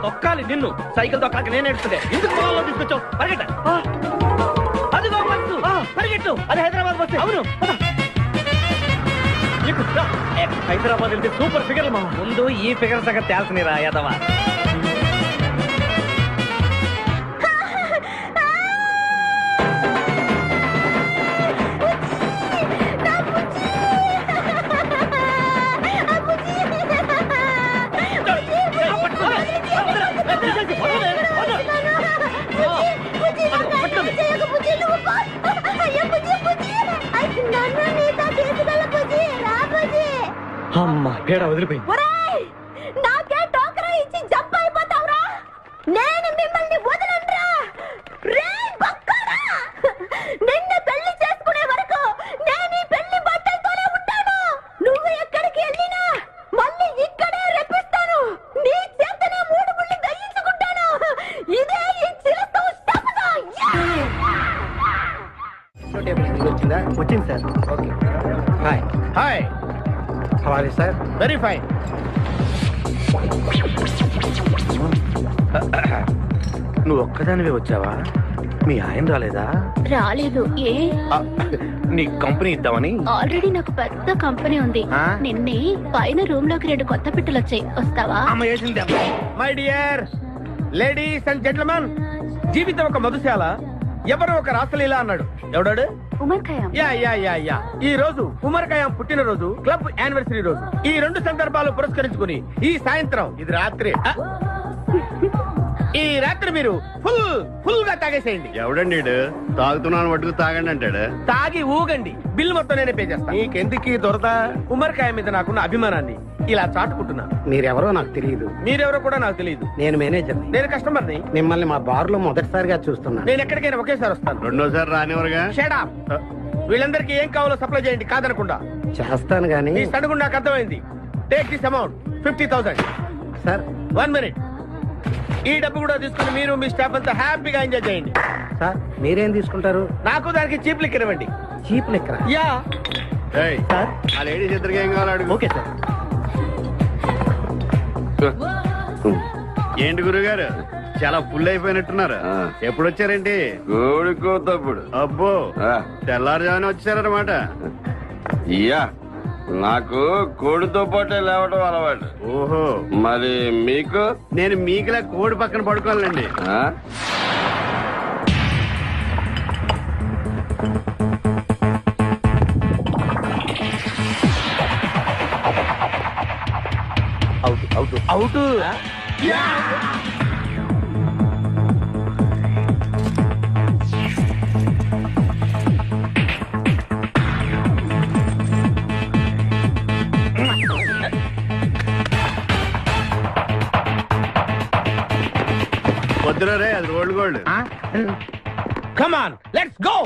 తొక్కాలి నిన్ను. సైకిల్ తొక్కాలి నేను ఎడుతుంటే ఎందుకు పొలంలో తీసుకొచ్చావు? పరిగెట్ట. అదిగో బస్సు, పరిగెట్టు. అది హైదరాబాద్ బస్సు. అవును, హైదరాబాద్ వెళ్తే సూపర్ ఫిగర్. ముందు ఈ ఫిగర్ సగం తేల్చనిరా యాదవా. అమ్మా పేడ వదిలిపోయింది. నాకే టోకరా ఇచ్చి జంప్ అయిపోతావురా. నేను మిమ్మల్ని వదలనురా. రే బక్కరా, నిన్ను పెళ్లి చేసుకునే వరకు నేను ఈ పెళ్లి బట్టలతోనే ఉంటాను. నువ్వు ఎక్కడికి వెళ్ళినా మళ్ళీ ఇక్కడే రెప్పిస్తాను. నీ చేతనే 3 ముళ్ళు దయించుకుంటాను. ఇదే ఈ చిలతో శపథం. వచ్చింది సార్. Okay, hi hi. హవాలే సార్. Very fine. నువ్వు ఒక్కదానివే వచ్చావా? మీ ఆయన రాలేదా? రాలేదు. ఏ? నీ కంపెనీ ఇద్దామని. ఆల్రెడీ నాకు పెద్ద కంపెనీ ఉంది. నిన్నే పైన రూమ్ లోకి 2 కొత్త పిట్టలు వచ్చాయి. వస్తావా? My dear ladies and gentlemen, జీవితం ఒక మధుశాల. ఎవరో ఒక రాసలీలా అన్నాడు. ఎవడాడు? Omar Khayyam. Yeah yeah yeah yeah. ఈ రోజు ఉమర్ ఖయాం పుట్టినరోజు, క్లబ్ యానివర్సరీ రోజు. ఈ 2 సందర్భాలు పురస్కరించుకుని ఈ సాయంత్రం, ఇది రాత్రి, ఈ రాత్రి మీరు ఫుల్ గా తాగేసేయండి. ఎవడండి తాగుతున్నాను మటుకు తాగండి అంటాడు. తాగి ఊగండి, బిల్ మొత్తం నేనే పే చేస్తాను. నీకెందుకు దొరద? ఉమర్ ఖయాం మీద నాకున్న అభిమానాన్ని ఇలా చాటుకుంటున్నా. మీరెవరో నాకు తెలియదు. మీరెవరో కూడా నాకు తెలియదు. నేను మేనేజర్. నేను కస్టమర్ ని. మిమ్మల్ని మా బార్ లో మొదటిసారిగా చూస్తున్నా. నేను ఎక్కడికైనా ఒకేసారి వస్తాను. రెండోసారి రానివరుగా. Shut up. వీళ్ళందరికీ ఏం కావాలో సప్లై చేయండి, కాదనకుండా. చేస్తాను గానీ ఈ సడుగు నాకు అర్థమైంది. Take this amount 50,000. Sir 1 minute. ఈ డబ్బు కూడా తీసుకుని మీరు మీ స్టాఫ్ అంతా హ్యాపీగా ఎంజాయ్ చేయండి. సార్ మీరేం తీసుకుంటారు? నాకు దానికి చీప్ లిక్కర్ ఇవ్వండి. Cheap liquor? యా. ఆ లేడీస్ ఇద్దరికి ఏం కావాలి అడుగు. Okay sir. ఏంటి గురుగారు చాలా ఫుల్ అయిపోయినట్టున్నారు. ఎప్పుడు వచ్చారేంటి? కోడికోతప్పుడు. అబ్బో తెల్లారుజామున వచ్చారన్నమాట. ఇయ్యా నాకు కోడితో పాటే లేవటం అలవాటు. ఓహో మరి మీకు? నేను మీకులా కోడి పక్కన పడుకోవాలండి. Out out. వద్దురా రే, అది rolled gold. Come on let's go.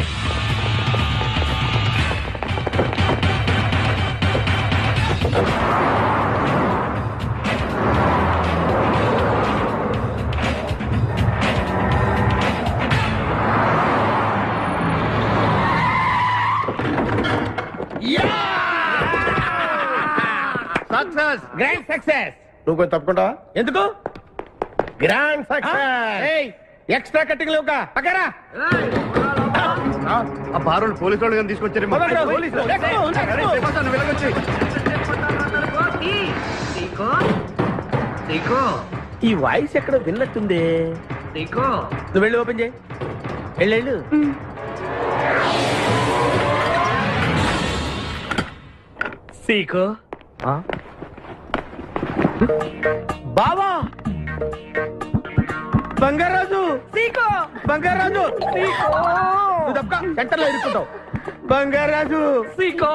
Success, grand success. నువ్వు కొంచెం తప్పుకుంటావా? ఎందుకు? Grand success. ఎక్స్ట్రా కట్టింగ్ లేవుగా పక్కరా. ఆ బారోళ్ళు పోలీసు వాళ్ళు కానీ తీసుకొచ్చారేమో. ఈ వాయిస్ ఎక్కడ విన్నట్టుంది. నువ్వు వెళ్ళి ఓపెన్ చేయి. వెళ్ళు. సీకో బావా బంగారాజు. సీకో బంగారాజు. సెంటర్ లో ఇరుక్కుంటావు. బంగారాజు. సీకో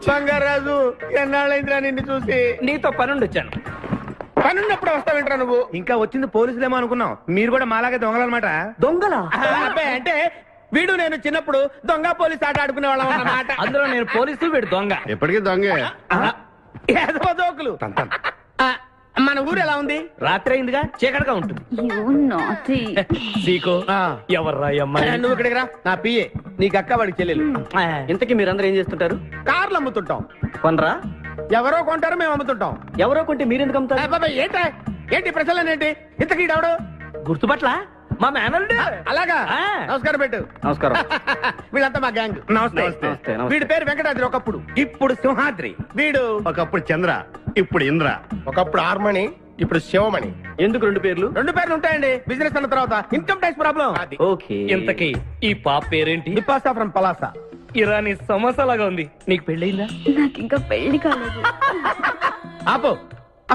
బంగారాజు. ఎన్నాళ్ళైందిరా నిన్ను చూసి. నీతో పనుండి వచ్చాను. పనున్నప్పుడు వస్తావేంట్రా నువ్వు? ఇంకా వచ్చింది పోలీసులేమో అనుకున్నాం. మీరు కూడా మాలాగే దొంగలన్నమాట. దొంగల అంటే వీడు నేను చిన్నప్పుడు దొంగ పోలీస్ ఆట ఆడుకునే వాళ్ళం అన్నమాట. అందులో నేను పోలీసు, వీడు దొంగ. ఎప్పటికీ దొంగే. ఏదో జోకులు. మన ఊరు ఎలా ఉంది? రాత్రి అయిందిగా, చీకటిగా ఉంటుంది. సీకో ఎవర్రా అమ్మాయి? నువ్వు ఇక్కడికి రా. నా పిఏ, నీకు అక్క, వాడికి చెల్లెలు. ఇంతకీ మీరందరూ ఏం చేస్తుంటారు? కార్లు అమ్ముతుంటాం. కొనరా? ఎవరో కొంటారు, మేము అమ్ముతుంటాం. ఎవరో కొంటే మీరెందుకు అమ్ముతారు? ఏంటి ప్రశ్నలేంటి? ఇంతకీ ఎవడు? గుర్తుపట్ల మా మేనల్డ్. అలాగా, నమస్కారం పెట్టు. నమస్కారం. వీళ్ళంతా మా గ్యాంగ్. నమస్తే. వీడి పేరు వెంకటాద్రి ఒకప్పుడు, ఇప్పుడు సింహాద్రి. వీడు ఒకప్పుడు చంద్ర, ఇప్పుడు ఇంద్ర. ఒకప్పుడు ఆర్మణి, ఇప్పుడు శివమణి. ఎందుకు రెండు పేర్లు? రెండు పేర్లు ఉంటాయండి. బిజినెస్ అన్న తర్వాత ఇన్కమ్ ట్యాక్స్ ప్రాబ్లం. ఓకే. ఇంతకీ ఈ పాప పేరేంటి? బిపాసా ఫ్రమ్ పలాసా. ఇరానీ సమోసా లాగా ఉంది. నీకు పెళ్ళయిందా? నాకు ఇంకా పెళ్లి కాలేదు. ఆపో,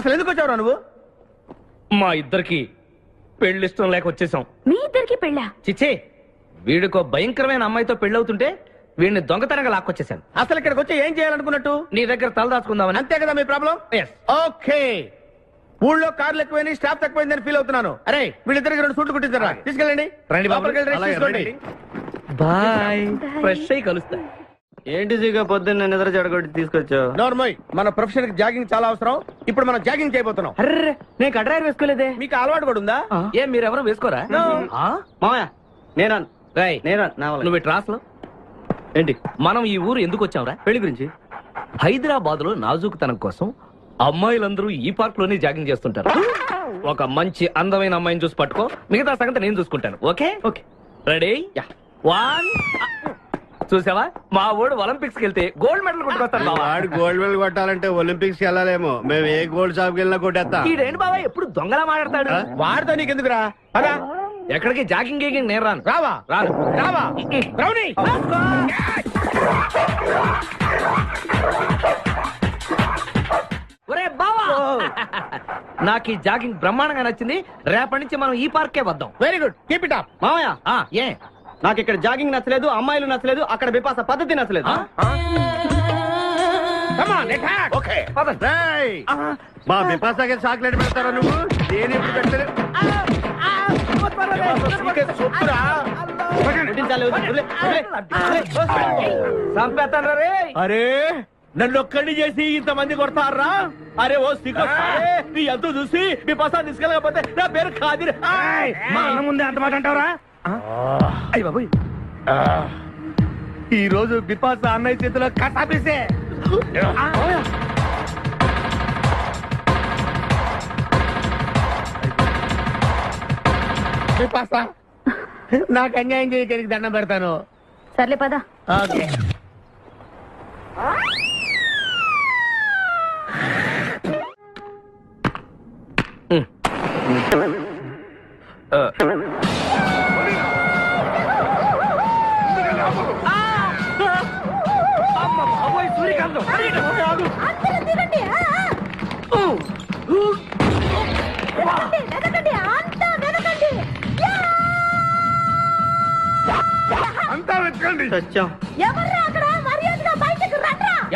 అసలు ఎందుకు వచ్చావురా నువ్వు? మా ఇద్దరికి పెళ్లి ఇష్టం లేక వచ్చేసాం. మీ ఇద్దరికి పెళ్ళా? చిచ్చే, వీడికో భయంకరమైన అమ్మాయితో పెళ్ళవుతుంటే వీడిని దొంగతనంగా లాక్కొచ్చేసాను. అసలు ఇక్కడికి వచ్చి ఏం చేయాలనుకున్నట్టు? నీ దగ్గర తలదాచుకుందామని. అంతే కదా మీ ప్రాబ్లం? ఓకే. ఊళ్ళో కార్లు ఎక్కువైంది, స్టాఫ్ తక్కువైందని ఫీల్ అవుతున్నాను. అరే వీళ్ళిద్దరికి 2 సూట్లు కుట్టించారా? తీసుకెళ్ళండి. బాయ్. ఫ్రెష్ అయ్యి కలుస్తా. ఏంటి సీగా పొద్దున్న నిద్ర చెడగొట్టి తీసుకొచ్చావు? నోర్మోయ్, మన ప్రొఫెషన్ కి జాగింగ్ చాలా అవసరం. ఇప్పుడు మనం జాగింగ్ చేయబోతున్నాం. అర్రే, నేను కడ్రాయర్ వేసుకోలేదే. మీకు అలవాటు కూడా ఉందా? ఏం మీరెవరూ వేసుకోరా? మామయ్య నేనా నువ్వు ట్రాస్ లో ఏంటి? మనం ఈ ఊరు ఎందుకు వచ్చావురా? పెళ్లి గురించి. హైదరాబాద్ లో నాజూకుతనం కోసం అమ్మాయిలందరూ ఈ పార్క్ లోనే జాగింగ్ చేస్తుంటారు. ఒక మంచి అందమైన అమ్మాయిని చూసి పట్టుకో, మిగతా సంగతి నేను చూసుకుంటాను. Okay okay. రెడీ? 1. చూసావా, మా వాడు ఒలింపిక్స్ కి వెళ్తే గోల్డ్ మెడల్ కొట్టుకొస్తాను. వాడు గోల్డ్ మెడల్ కొట్టాలంటే ఒలింపిక్స్ కి వెళ్ళాలేమో. మేము ఏ గోల్డ్ షాప్ కి వెళ్ళినా కొట్టేస్తాం. ఈడేంటి బాబా ఎప్పుడు దొంగలా మాట్లాడతాడు? వాడితో నీకెందుకురా? అదా ఎక్కడికి జాగింగ్ గీగింగ్ నేను రాను. రావా? రాను. రావా? రౌనీ. ఒరే బావా, నాకు ఈ జాగింగ్ బ్రహ్మాండంగా నచ్చింది. రేపటి నుంచి మనం ఈ పార్కే వద్దాం. Very good, keep it up. మామయ్య ఏ నాకు ఇక్కడ జాగింగ్ నచ్చలేదు, అమ్మాయిలు నచ్చలేదు, అక్కడ బిపాస పద్ధతి నచ్చలేదు. మా బిపాసాకి చాక్లెట్ పెడతారా నువ్వు? నేను ఎప్పుడు పెట్టలేదు. అరే నన్ను ఒక్కడిని చేసి ఇంతమంది కొడతారా? అరే ఓ సిగ్గు, నీ ఎంత చూసి మీ పసా తీసుకెళ్ళకపోతే నా పేరు ఖాదిర్. మా అన్న ముందే అంత మాట అంటావరా? అయ్య బాబు, ఈ రోజు బిపాస అన్నయ్య చేతిలో కసాపిసే. నాకు అన్యాయం చేయడానికి దండం పెడతాను. సర్లే పద. ఓకే. సూర్యకాంతం అంతా వెతకండి.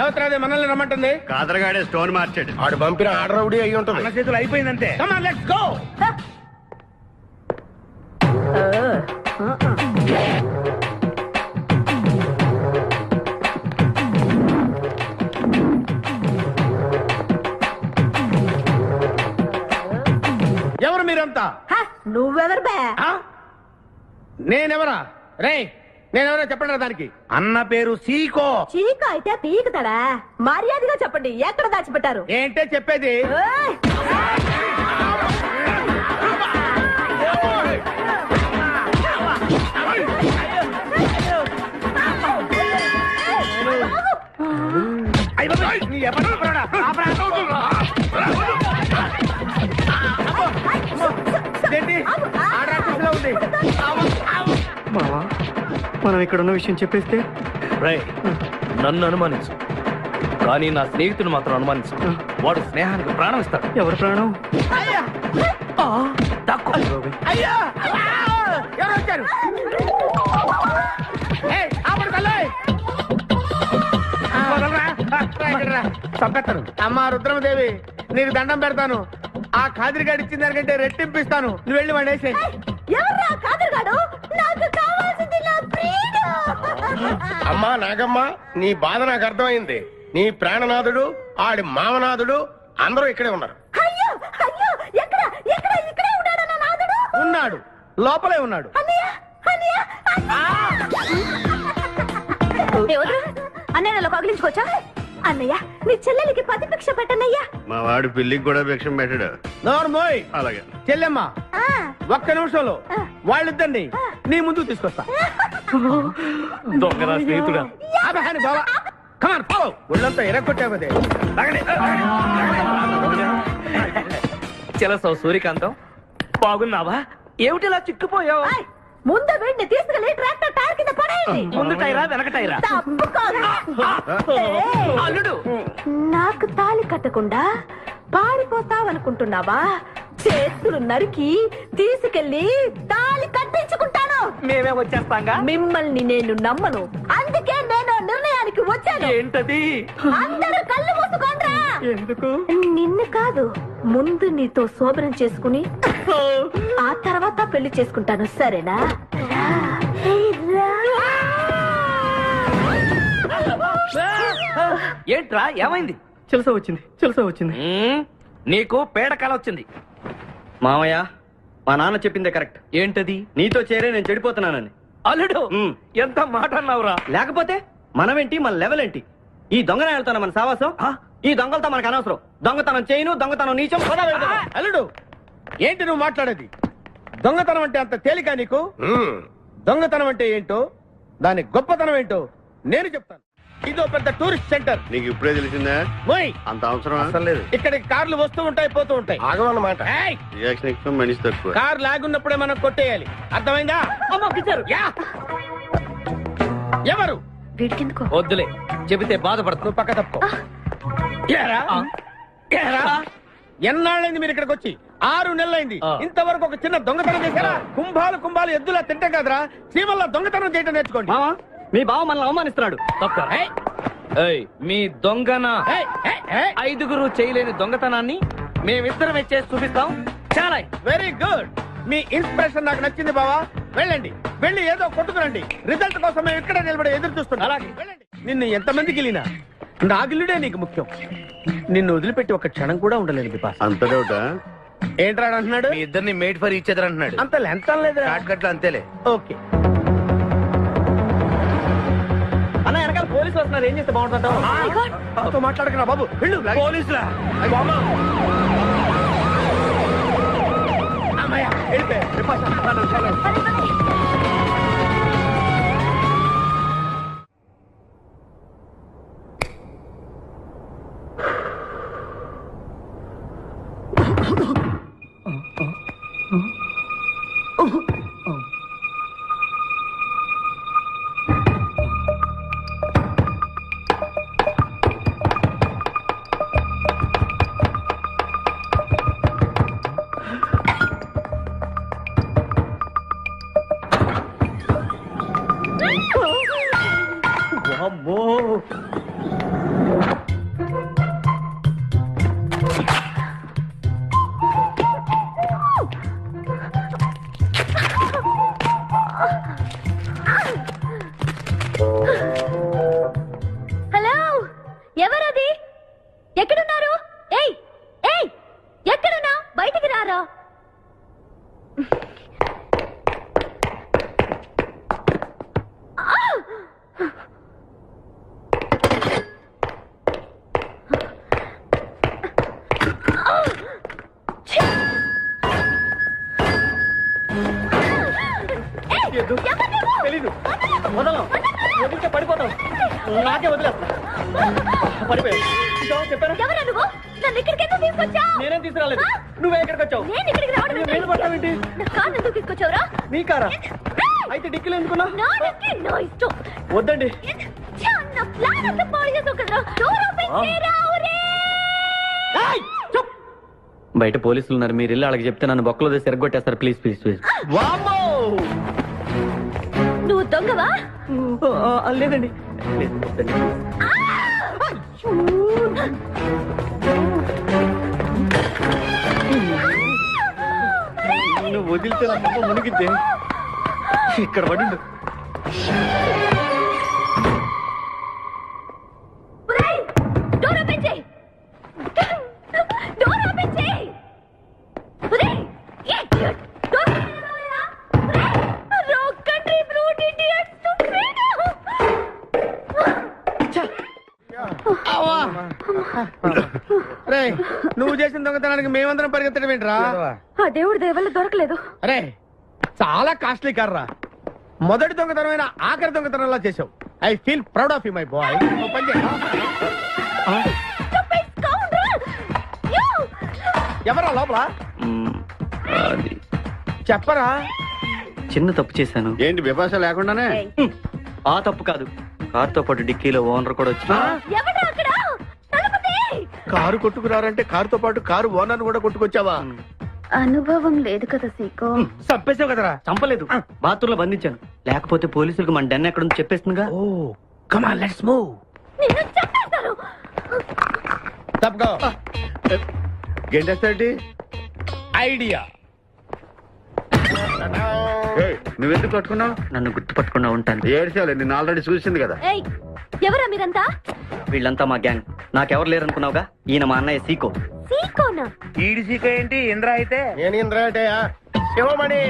ఎవరు మనల్ని రమ్మంటుంది? కాదరగాడే స్టోన్ మార్చాడు. ఆడు పంపిన ఆర్డర్ రౌడీ అయి ఉంటుంది. మన చేతులు అయిపోయిందంటే. Come on, let's go. ఎవరు మీరంతా? నువ్వెవరు బే? నేనెవరా? రే నేనెవరో చెప్పండి దానికి. అన్న పేరు సీకో. చీక అయితే పీకుతాడా? మర్యాదగా చెప్పండి, ఎక్కడ దాచిపెట్టారు? ఏంటే చెప్పేది? మావా, మనం ఇక్కడ ఉన్న విషయం చెప్పేస్తే రై నన్ను అనుమానించు, కానీ నా స్నేహితుడు మాత్రం అనుమానించు. వాడు స్నేహానికి ప్రాణం ఇస్తాడు. ఎవరు ప్రాణం? అయ్యా ఎవరు వచ్చారు? చంపేస్తాను. అమ్మా రుద్రమదేవి, నీకు దండం పెడతాను. ఆ ఖాదిరిగాడు ఇచ్చిన దానికంటే రెట్టింపిస్తాను. నువ్వు వెళ్ళి వాడు వేసే. అమ్మా నాగమ్మ, నీ బాధ నాకు అర్థమైంది. నీ ప్రాణనాథుడు, ఆడి మామనాథుడు అందరూ ఇక్కడే ఉన్నారు. ఉన్నాడు, లోపలే ఉన్నాడు. అన్నయ్య కగిలించుకోవచ్చా? అన్నయ్య నీ చెల్లెలికి పతి భిక్ష పెట్టనయ్యా. మా వాడు పిల్లికి కూడా భిక్షం పెట్టాడు. నోర్మోయ్. అలాగే చెల్లెమ్మ, ఒక్క నిమిషంలో వాళ్ళిద్దరిని నీ ముందుకు తీసుకొస్తా. దొంగరా స్నేహితుడా. బాబా కమాన్ ఫాలో. ఒళ్ళంతా ఎరగొట్టావదే. చెలసావు సూర్యకాంతం, బాగున్నావా? ఏమిటిలా చిక్కుపోయావు? ముందు వీడిని తీసుకెళ్లి ట్రాక్టర్ టైర్ కింద పడేయండి. ముందు టైరా వెనక టైరా? అల్లుడు, నాకు తాళి కట్టకుండా పారిపోతావనుకుంటున్నావా? చేతులు నరికి తీసుకెళ్లి తాళి కట్టించుకుంటాను. మేమే వచ్చేస్తాంగా. మిమ్మల్ని నేను నమ్మను, అందుకే నేను నిర్ణయానికి వచ్చాను. ఏంటది? అందరూ కళ్ళు మూసుకోండ్రా. ఎందుకు? నిన్ను కాదు, ముందు నీతో శోభనం చేసుకుని ఆ తర్వాత పెళ్లి చేసుకుంటాను, సరేనా? ఏంట్రా ఏమైంది? చెలసా వచ్చింది. నీకు పేడకాల వచ్చింది. మామయ్య, మా నాన్న చెప్పిందే కరెక్ట్. ఏంటది? నీతో చేరే నేను చెడిపోతున్నానని. అల్లుడు, ఎంత మాట అన్నావురా? లేకపోతే మనమేంటి, మన లెవెల్ ఏంటి? ఈ దొంగనాయాలతో మన సావాసం, ఈ దొంగలతో మనకు అనవసరం. దొంగతనం చేయను, దొంగతనం నీచం. అల్లుడు, ఏంటి నువ్వు మాట్లాడేది? దొంగతనం అంటే అంత తేలిక నీకు? దొంగతనం అంటే ఏంటో, దాని గొప్పతనం ఏంటో నేను చెప్తాను. ఇదో పెద్ద టూరిస్ట్ సెంటర్. నీకు ఇప్పుడే తెలిసిందా? అంత అవసరం అసలు లేదు. ఇక్కడికి కార్లు వస్తూ ఉంటాయి, పోతూ ఉంటాయి. ఆగమన్నమాట. రియాక్షన్ ఎక్కువ, మనిషి తక్కువ. కార్ లాగున్నప్పుడే మనం కొట్టేయాలి, అర్థమైందా? ఎవరు? వద్దులే, చెబితే బాధపడతావు. నువ్వు పక్క తప్పుకో. ఎన్నాళ్ళైంది మీరు ఇక్కడికి వచ్చి? 6 నెలలైంది. ఇంతవరకు ఒక చిన్న దొంగతనం చేశారా? కుంభాలు ఎద్దులా తింటాం కదరా. సీమల్లో దొంగతనం చేయటం నేర్చుకోండి. మీ బావ మనల్ని అవమానిస్తున్నాడు. మీ దొంగన 5గురు చేయలేని దొంగతనాన్ని మేమిద్దరమే చేసి చూపిస్తాం. చాలా వెరీ గుడ్. మీ ఇన్స్పిరేషన్ నాకు నచ్చింది బావా. వెళ్ళండి, వెళ్ళి ఏదో కొట్టుకురండి. రిజల్ట్ కోసం మేము ఇక్కడ నిలబడి ఎదురు చూస్తున్నాం. అలాగే వెళ్ళండి. నిన్ను ఎంతమందికి వెళ్ళినా నా గిల్లుడే నీకు ముఖ్యం. నిన్ను వదిలిపెట్టి ఒక క్షణం కూడా ఉండలేదు బిపాస్. అంత డౌటా? ఏంట్రా అంటున్నాడు? మీ ఇద్దరిని మేడ్ ఫర్ ఈచ్ అదర్ అంటున్నాడు. అంత లెంత్ లేదు. షార్ట్ కట్ లో అంతేలే. ఓకే. అన్న వెనకాల పోలీసు పోలీసులు వస్తున్నారు, ఏం చేస్తే బాగుంటుందంటావు? మాట్లాడకరా బాబు, వెళ్ళు. పోలీసులా? అమ్మయ్య, వెళ్ళిపోయా. అమ్మో, హలో, ఎవరది? ఎక్కడున్నారు? ఏయ్ ఏయ్, ఎక్కడున్నా? బయటికి రారా. తెలీదు. వదలం, వదిలితే పడిపోతాం. నాకే వదిలేస్తా. పడిపోయావు. చెప్పాను. ఎవరా నువ్వు? నన్ను ఇక్కడికి ఎందుకు తీసుకొచ్చావు? నేనేం తీసుకురాలేదు. నువ్వే ఇక్కడికి వచ్చావు. నేను ఇక్కడికి రావడం ఏంటి? నేను పడతావేంటి? నా కారు ఎందుకు తీసుకొచ్చావురా? నీ కారా? అయితే డిక్కీలో ఎందుకున్నా? నా డిక్కీ నా ఇష్టం. వద్దండి. నా ప్లాన్ అంతా పాడు చేసావు కదరా. డోర్ ఓపెన్ చేయరా. బయట పోలీసులు ఉన్నారు, మీరు ఇల్లు అలాగే చెప్తే నన్ను బొక్కలో తిరగొట్టేస్తారు. Please please please. నువ్వు దొంగవా? లేదండి. నువ్వు వదిలితే నా మొక్క మునిగిద్దే. ఇక్కడ పడిండు. డోర్ ఓపెన్ చేయి. డోర్ ఓపెన్ చేయి. Wrong country brute idiot. నువ్వు చేసిన దొంగతనానికి మేమందరం పరిగెత్తడం ఏంట్రా? ఆ దేవుడి దయవల్ల దొరకలేదు. అరే, చాలా కాస్ట్లీ కార్రా. మొదటి దొంగతనమైన ఆఖరి దొంగతనంలా చేసావు. I feel proud of you my boy. ఎవరా లోపల? చెప్పరా. చిన్న తప్పు చేశాను. ఏంటి విభాష లేకుండానే? ఆ తప్పు కాదు, కారుతో పాటు డిక్కీలో ఓనర్ కూడా వచ్చి కారు కొట్టుకురారంటే కారుతో పాటు కారు ఓనర్ కూడా కొట్టుకొచ్చావా? అనుభవం లేదు కదా సీకో. చంపేసావు కదరా. చంపలేదు, బాత్రూమ్ లో బంధించాను. లేకపోతే పోలీసులకు మన డెన్ ఎక్కడ చెప్పేస్తుందిగా. Oh come on, let's move. నిన్ను చంపేస్తారు. తప్పుకో. గెంటేస్తాడు ఐడియా. నువ్వెందుకు పట్టుకున్నావు? నన్ను గుర్తుపట్టుకుండా ఉంటాను. ఏడ్చాలి, నిన్ను ఆల్రెడీ చూసింది కదా. ఏయ్, ఎవరా మీరంతా? వీళ్ళంతా మా గ్యాంగ్. నాకెవరు లేరనుకున్నావుగా, ఈయన మా అన్నయ్య సీకో. సీకోనా? ఈడి సీకో ఏంటి? ఇంద్ర అయితే నేను ఇంద్ర అంటే శివమణి.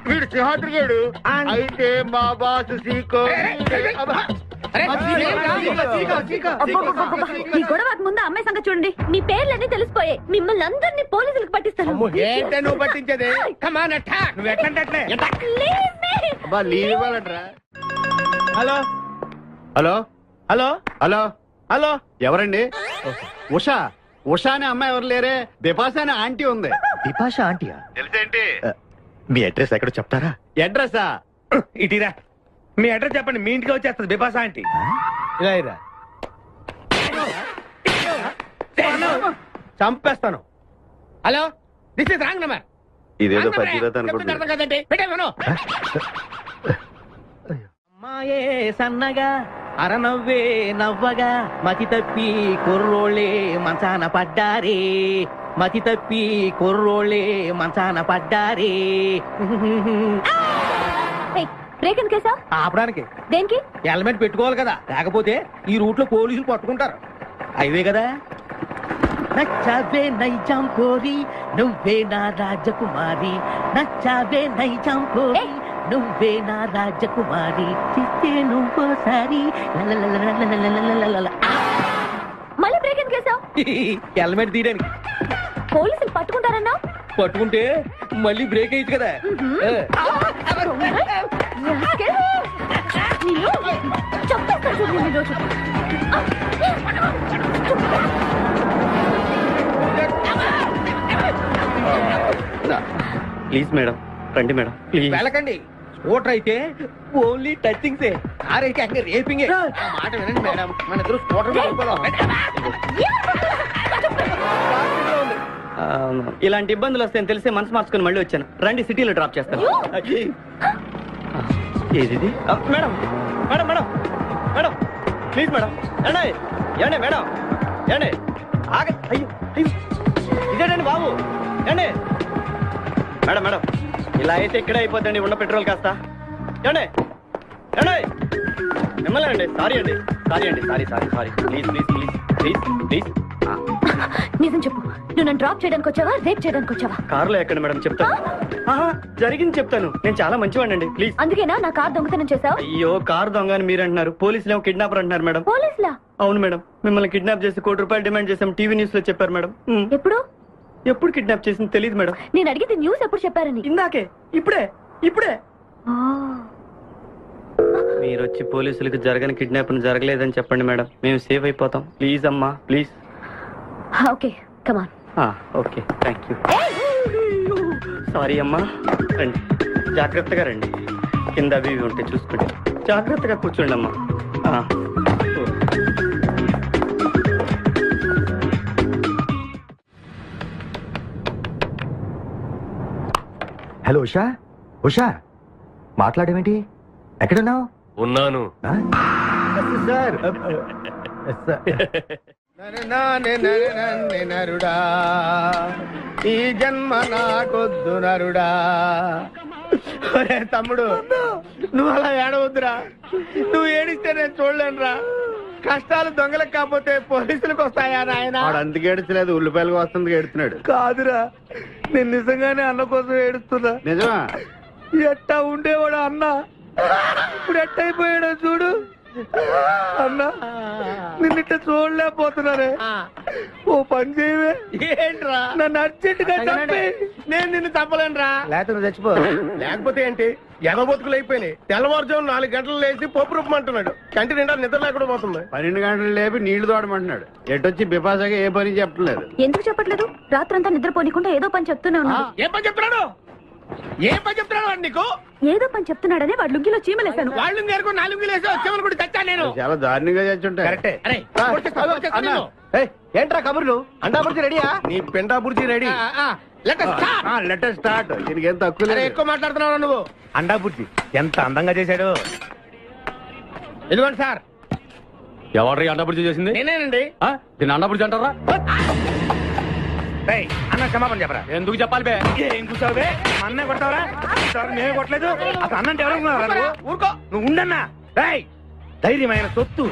వీడు సింహాద్రిగాడు అయితే మా బాసు సీకో. ఈ గొడవకు ముందు అమ్మాయి సంగతి చూడండి. మీ పేర్లన్నీ తెలిసిపోయాయి. మిమ్మల్ని అందరినీ పోలీసులకు పట్టిస్తాను. ఏంటే నువ్వు పట్టించేది? కమాన్ అటాక్. నువ్వు ఎట్లంటే లీవ్ ఇవ్వాలంటరా. Hello hello hello hello hello, ఎవరండి? ఉషా. ఉషా అనే అమ్మాయి ఎవరు లేరే, బిపాషా అనే ఆంటీ ఉంది. బిపాషా ఆంటీయా? తెలుసేంటి? మీ అడ్రస్ ఎక్కడో చెప్తారా? అడ్రసా? ఇటీరా, మీ అడ్రస్ చెప్పండి, మీ ఇంటికి వచ్చేస్తుంది బిపాసా ఆంటీ. ఇలా ఇరా, చంపేస్తాను. Hello, this is wrong number. ఇదేదో పద్దెనిమిది అనుకుంటున్నా. అర్థం కదండి, పెట్టేమను. అమ్మాయే సన్నగా అరనవ్వే నవ్వగా మతి తప్పి కుర్రోళ్ళే మంచాన పడ్డారే. మతి తప్పి కుర్రోళ్ళే మంచాన పడ్డారే. బ్రేక్ ఎందుకేసా? ఆపడానికి. దేనికి? హెల్మెట్ పెట్టుకోవాలి కదా, లేకపోతే ఈ రూట్ లో పోలీసులు పట్టుకుంటారు. అయివే కదా. నచ్చావే నైజాం కోరి నువ్వే నా రాజకుమారి. నచ్చావే నైజాం కోరి నువ్వే నా రాజకుమారి చిస్తే నువ్వోసారి మళ్ళీ బ్రేక్ ఎందుకు వేసావు? హెల్మెట్ తీయడానికి. పోలీసులు పట్టుకుంటారన్నా? పట్టుకుంటే మళ్ళీ బ్రేక్ అయ్యింది కదా. ప్లీజ్ మేడం, రండి మేడం ప్లీజ్. వెళ్ళకండి. స్కూటర్ అయితే ఓన్లీ టచింగ్సే, కార్ అయితే అక్కడ రేపింగే. మాట వినండి మేడం, మన ఇద్దరు స్కూటర్ మీద వెళ్ళిపోదాం. ఇలాంటి ఇబ్బందులు వస్తాయని తెలిసే మనసు మార్చుకుని మళ్ళీ వచ్చాను. రండి సిటీలో డ్రాప్ చేస్తాను. ఏది madam? Madam madam madam please madam. ఏండి ఏండి మేడం ఏండి ఆగ. అయ్యో అయ్యో ఇదేనండి బాబు. ఏండి మేడం మేడం ఇలా అయితే ఇక్కడే అయిపోద్దండి ఉన్న పెట్రోల్ కాస్త. ఏండి ఏండి మిమ్మల్ని అండి. సారీ అండి, సారీ అండి, sorry sorry sorry. Please please please please please. నిజం చెప్పు, నువ్వు నన్ను డ్రాప్ చేయడానికి వచ్చావా, రేప్ చేయడానికి వచ్చావా? కారులో ఎక్కండి మేడం, చెప్తాను. జరిగింది చెప్తాను. నేను చాలా మంచివాడినండి, ప్లీజ్. అందుకేనా నా కార్ దొంగతనం చేసావు? అయ్యో కారు దొంగ అని మీరు అంటున్నారు, పోలీసులు ఏమో కిడ్నాపర్ అంటున్నారు మేడం. పోలీసులా? అవును మేడం, మిమ్మల్ని కిడ్నాప్ చేసి ₹1 కోటి డిమాండ్ చేసాం, టీవీ న్యూస్ లో చెప్పారు మేడం. ఎప్పుడు? ఎప్పుడు కిడ్నాప్ చేసింది తెలియదు మేడం. నేను అడిగితే న్యూస్ ఎప్పుడు చెప్పారని. ఇందాకే, ఇప్పుడే ఇప్పుడే. మీరు వచ్చి పోలీసులకు జరగని కిడ్నాప్ జరగలేదని చెప్పండి మేడం, మేము సేఫ్ అయిపోతాం. ప్లీజ్ అమ్మా please. Okay come on. Okay thank you. Sorry అమ్మా. రండి జాగ్రత్తగా రండి, కింద అవి ఇవి ఉంటే చూసుకోండి. జాగ్రత్తగా కూర్చోండి అమ్మా. హలో ఉషా, ఉషా మాట్లాడేమిటి? ఎక్కడున్నావు? ఉన్నాను సార్. నరుడా ఈ జన్మ నాకొద్దు నరుడా. తమ్ముడు నువ్వు అలా ఏడవద్దురా, నువ్వు ఏడిస్తే నేను చూడలేనురా. కష్టాలు దొంగలకు కాకపోతే పోలీసులకు వస్తాయా నాయన? అందుకే ఏడుచలేదు, ఉల్లిపాయలకు వస్తుంది ఏడుతున్నాడు. కాదురా, నేను నిజంగానే అన్న కోసం ఏడుస్తున్నా. నిజమా? ఎట్టా ఉండేవాడు అన్న, ఇప్పుడు ఎట్టయిపోయాడో చూడు. అన్నా నిన్నిట్ట చూడలేకపోతున్నారే, ఓ పని చేయవే. ఏంట్రా? నన్ను అర్జెంట్ గా చంపి. నేను నిన్ను చంపలేనురా. లేకపోతే నువ్వు చచ్చిపో. లేకపోతే ఏంటి, ఎగబొతుకులు అయిపోయినాయి. తెల్లవారుజాము 4 గంటలు లేచి పప్పు రూపమంటున్నాడు. కంటి నిండా నిద్ర లేకుండా పోతుంది. 12 గంటలు లేపి నీళ్లు తోడమంటున్నాడు. ఎటొచ్చి బిపాసగా ఏ పని చెప్పట్లేదు. ఎందుకు చెప్పట్లేదు? రాత్రంతా నిద్రపోనికుండా ఏదో పని చెప్తూనే ఉన్నాడు. ఏ పని చెప్తున్నాడు? ఏ పని చెప్తున్నాడు వాడు నీకు? ఏదో పని చెప్తున్నాడని వాడు లుంగిలో చీమలేశాను. వాళ్ళు నేర్కు 4 లుంగిలేసి వచ్చేవాళ్ళు కూడా చచ్చా నేను. చాలా దారుణంగా చచ్చుంటా. కరెక్టే. ఏంట్రా కబుర్లు? అండా బుర్జీ రెడీయా? నీ పిండా బుర్జీ రెడీ. Letter start. దీనికి ఏం తక్కువ లేదు. ఎక్కువ మాట్లాడుతున్నావు నువ్వు. అండా బుర్జీ ఎంత అందంగా చేశాడు. ఇదిగోండి సార్. ఎవరు అండాపుడి చేసింది? నేనేనండి. దీన్ని అండాపుడి అంటారా? అన్న క్షమాపణ చెప్పరా. ఎందుకు చెప్పాలి బే? ఏం కూర్చోవు బే? అన్నే కొడతావరా? నేనే కొట్టలేదు. అసలు అన్నంటే ఎవరు? ఊరుకో. నువ్వు ఉండన్నా. ధైర్యమైన సొత్తు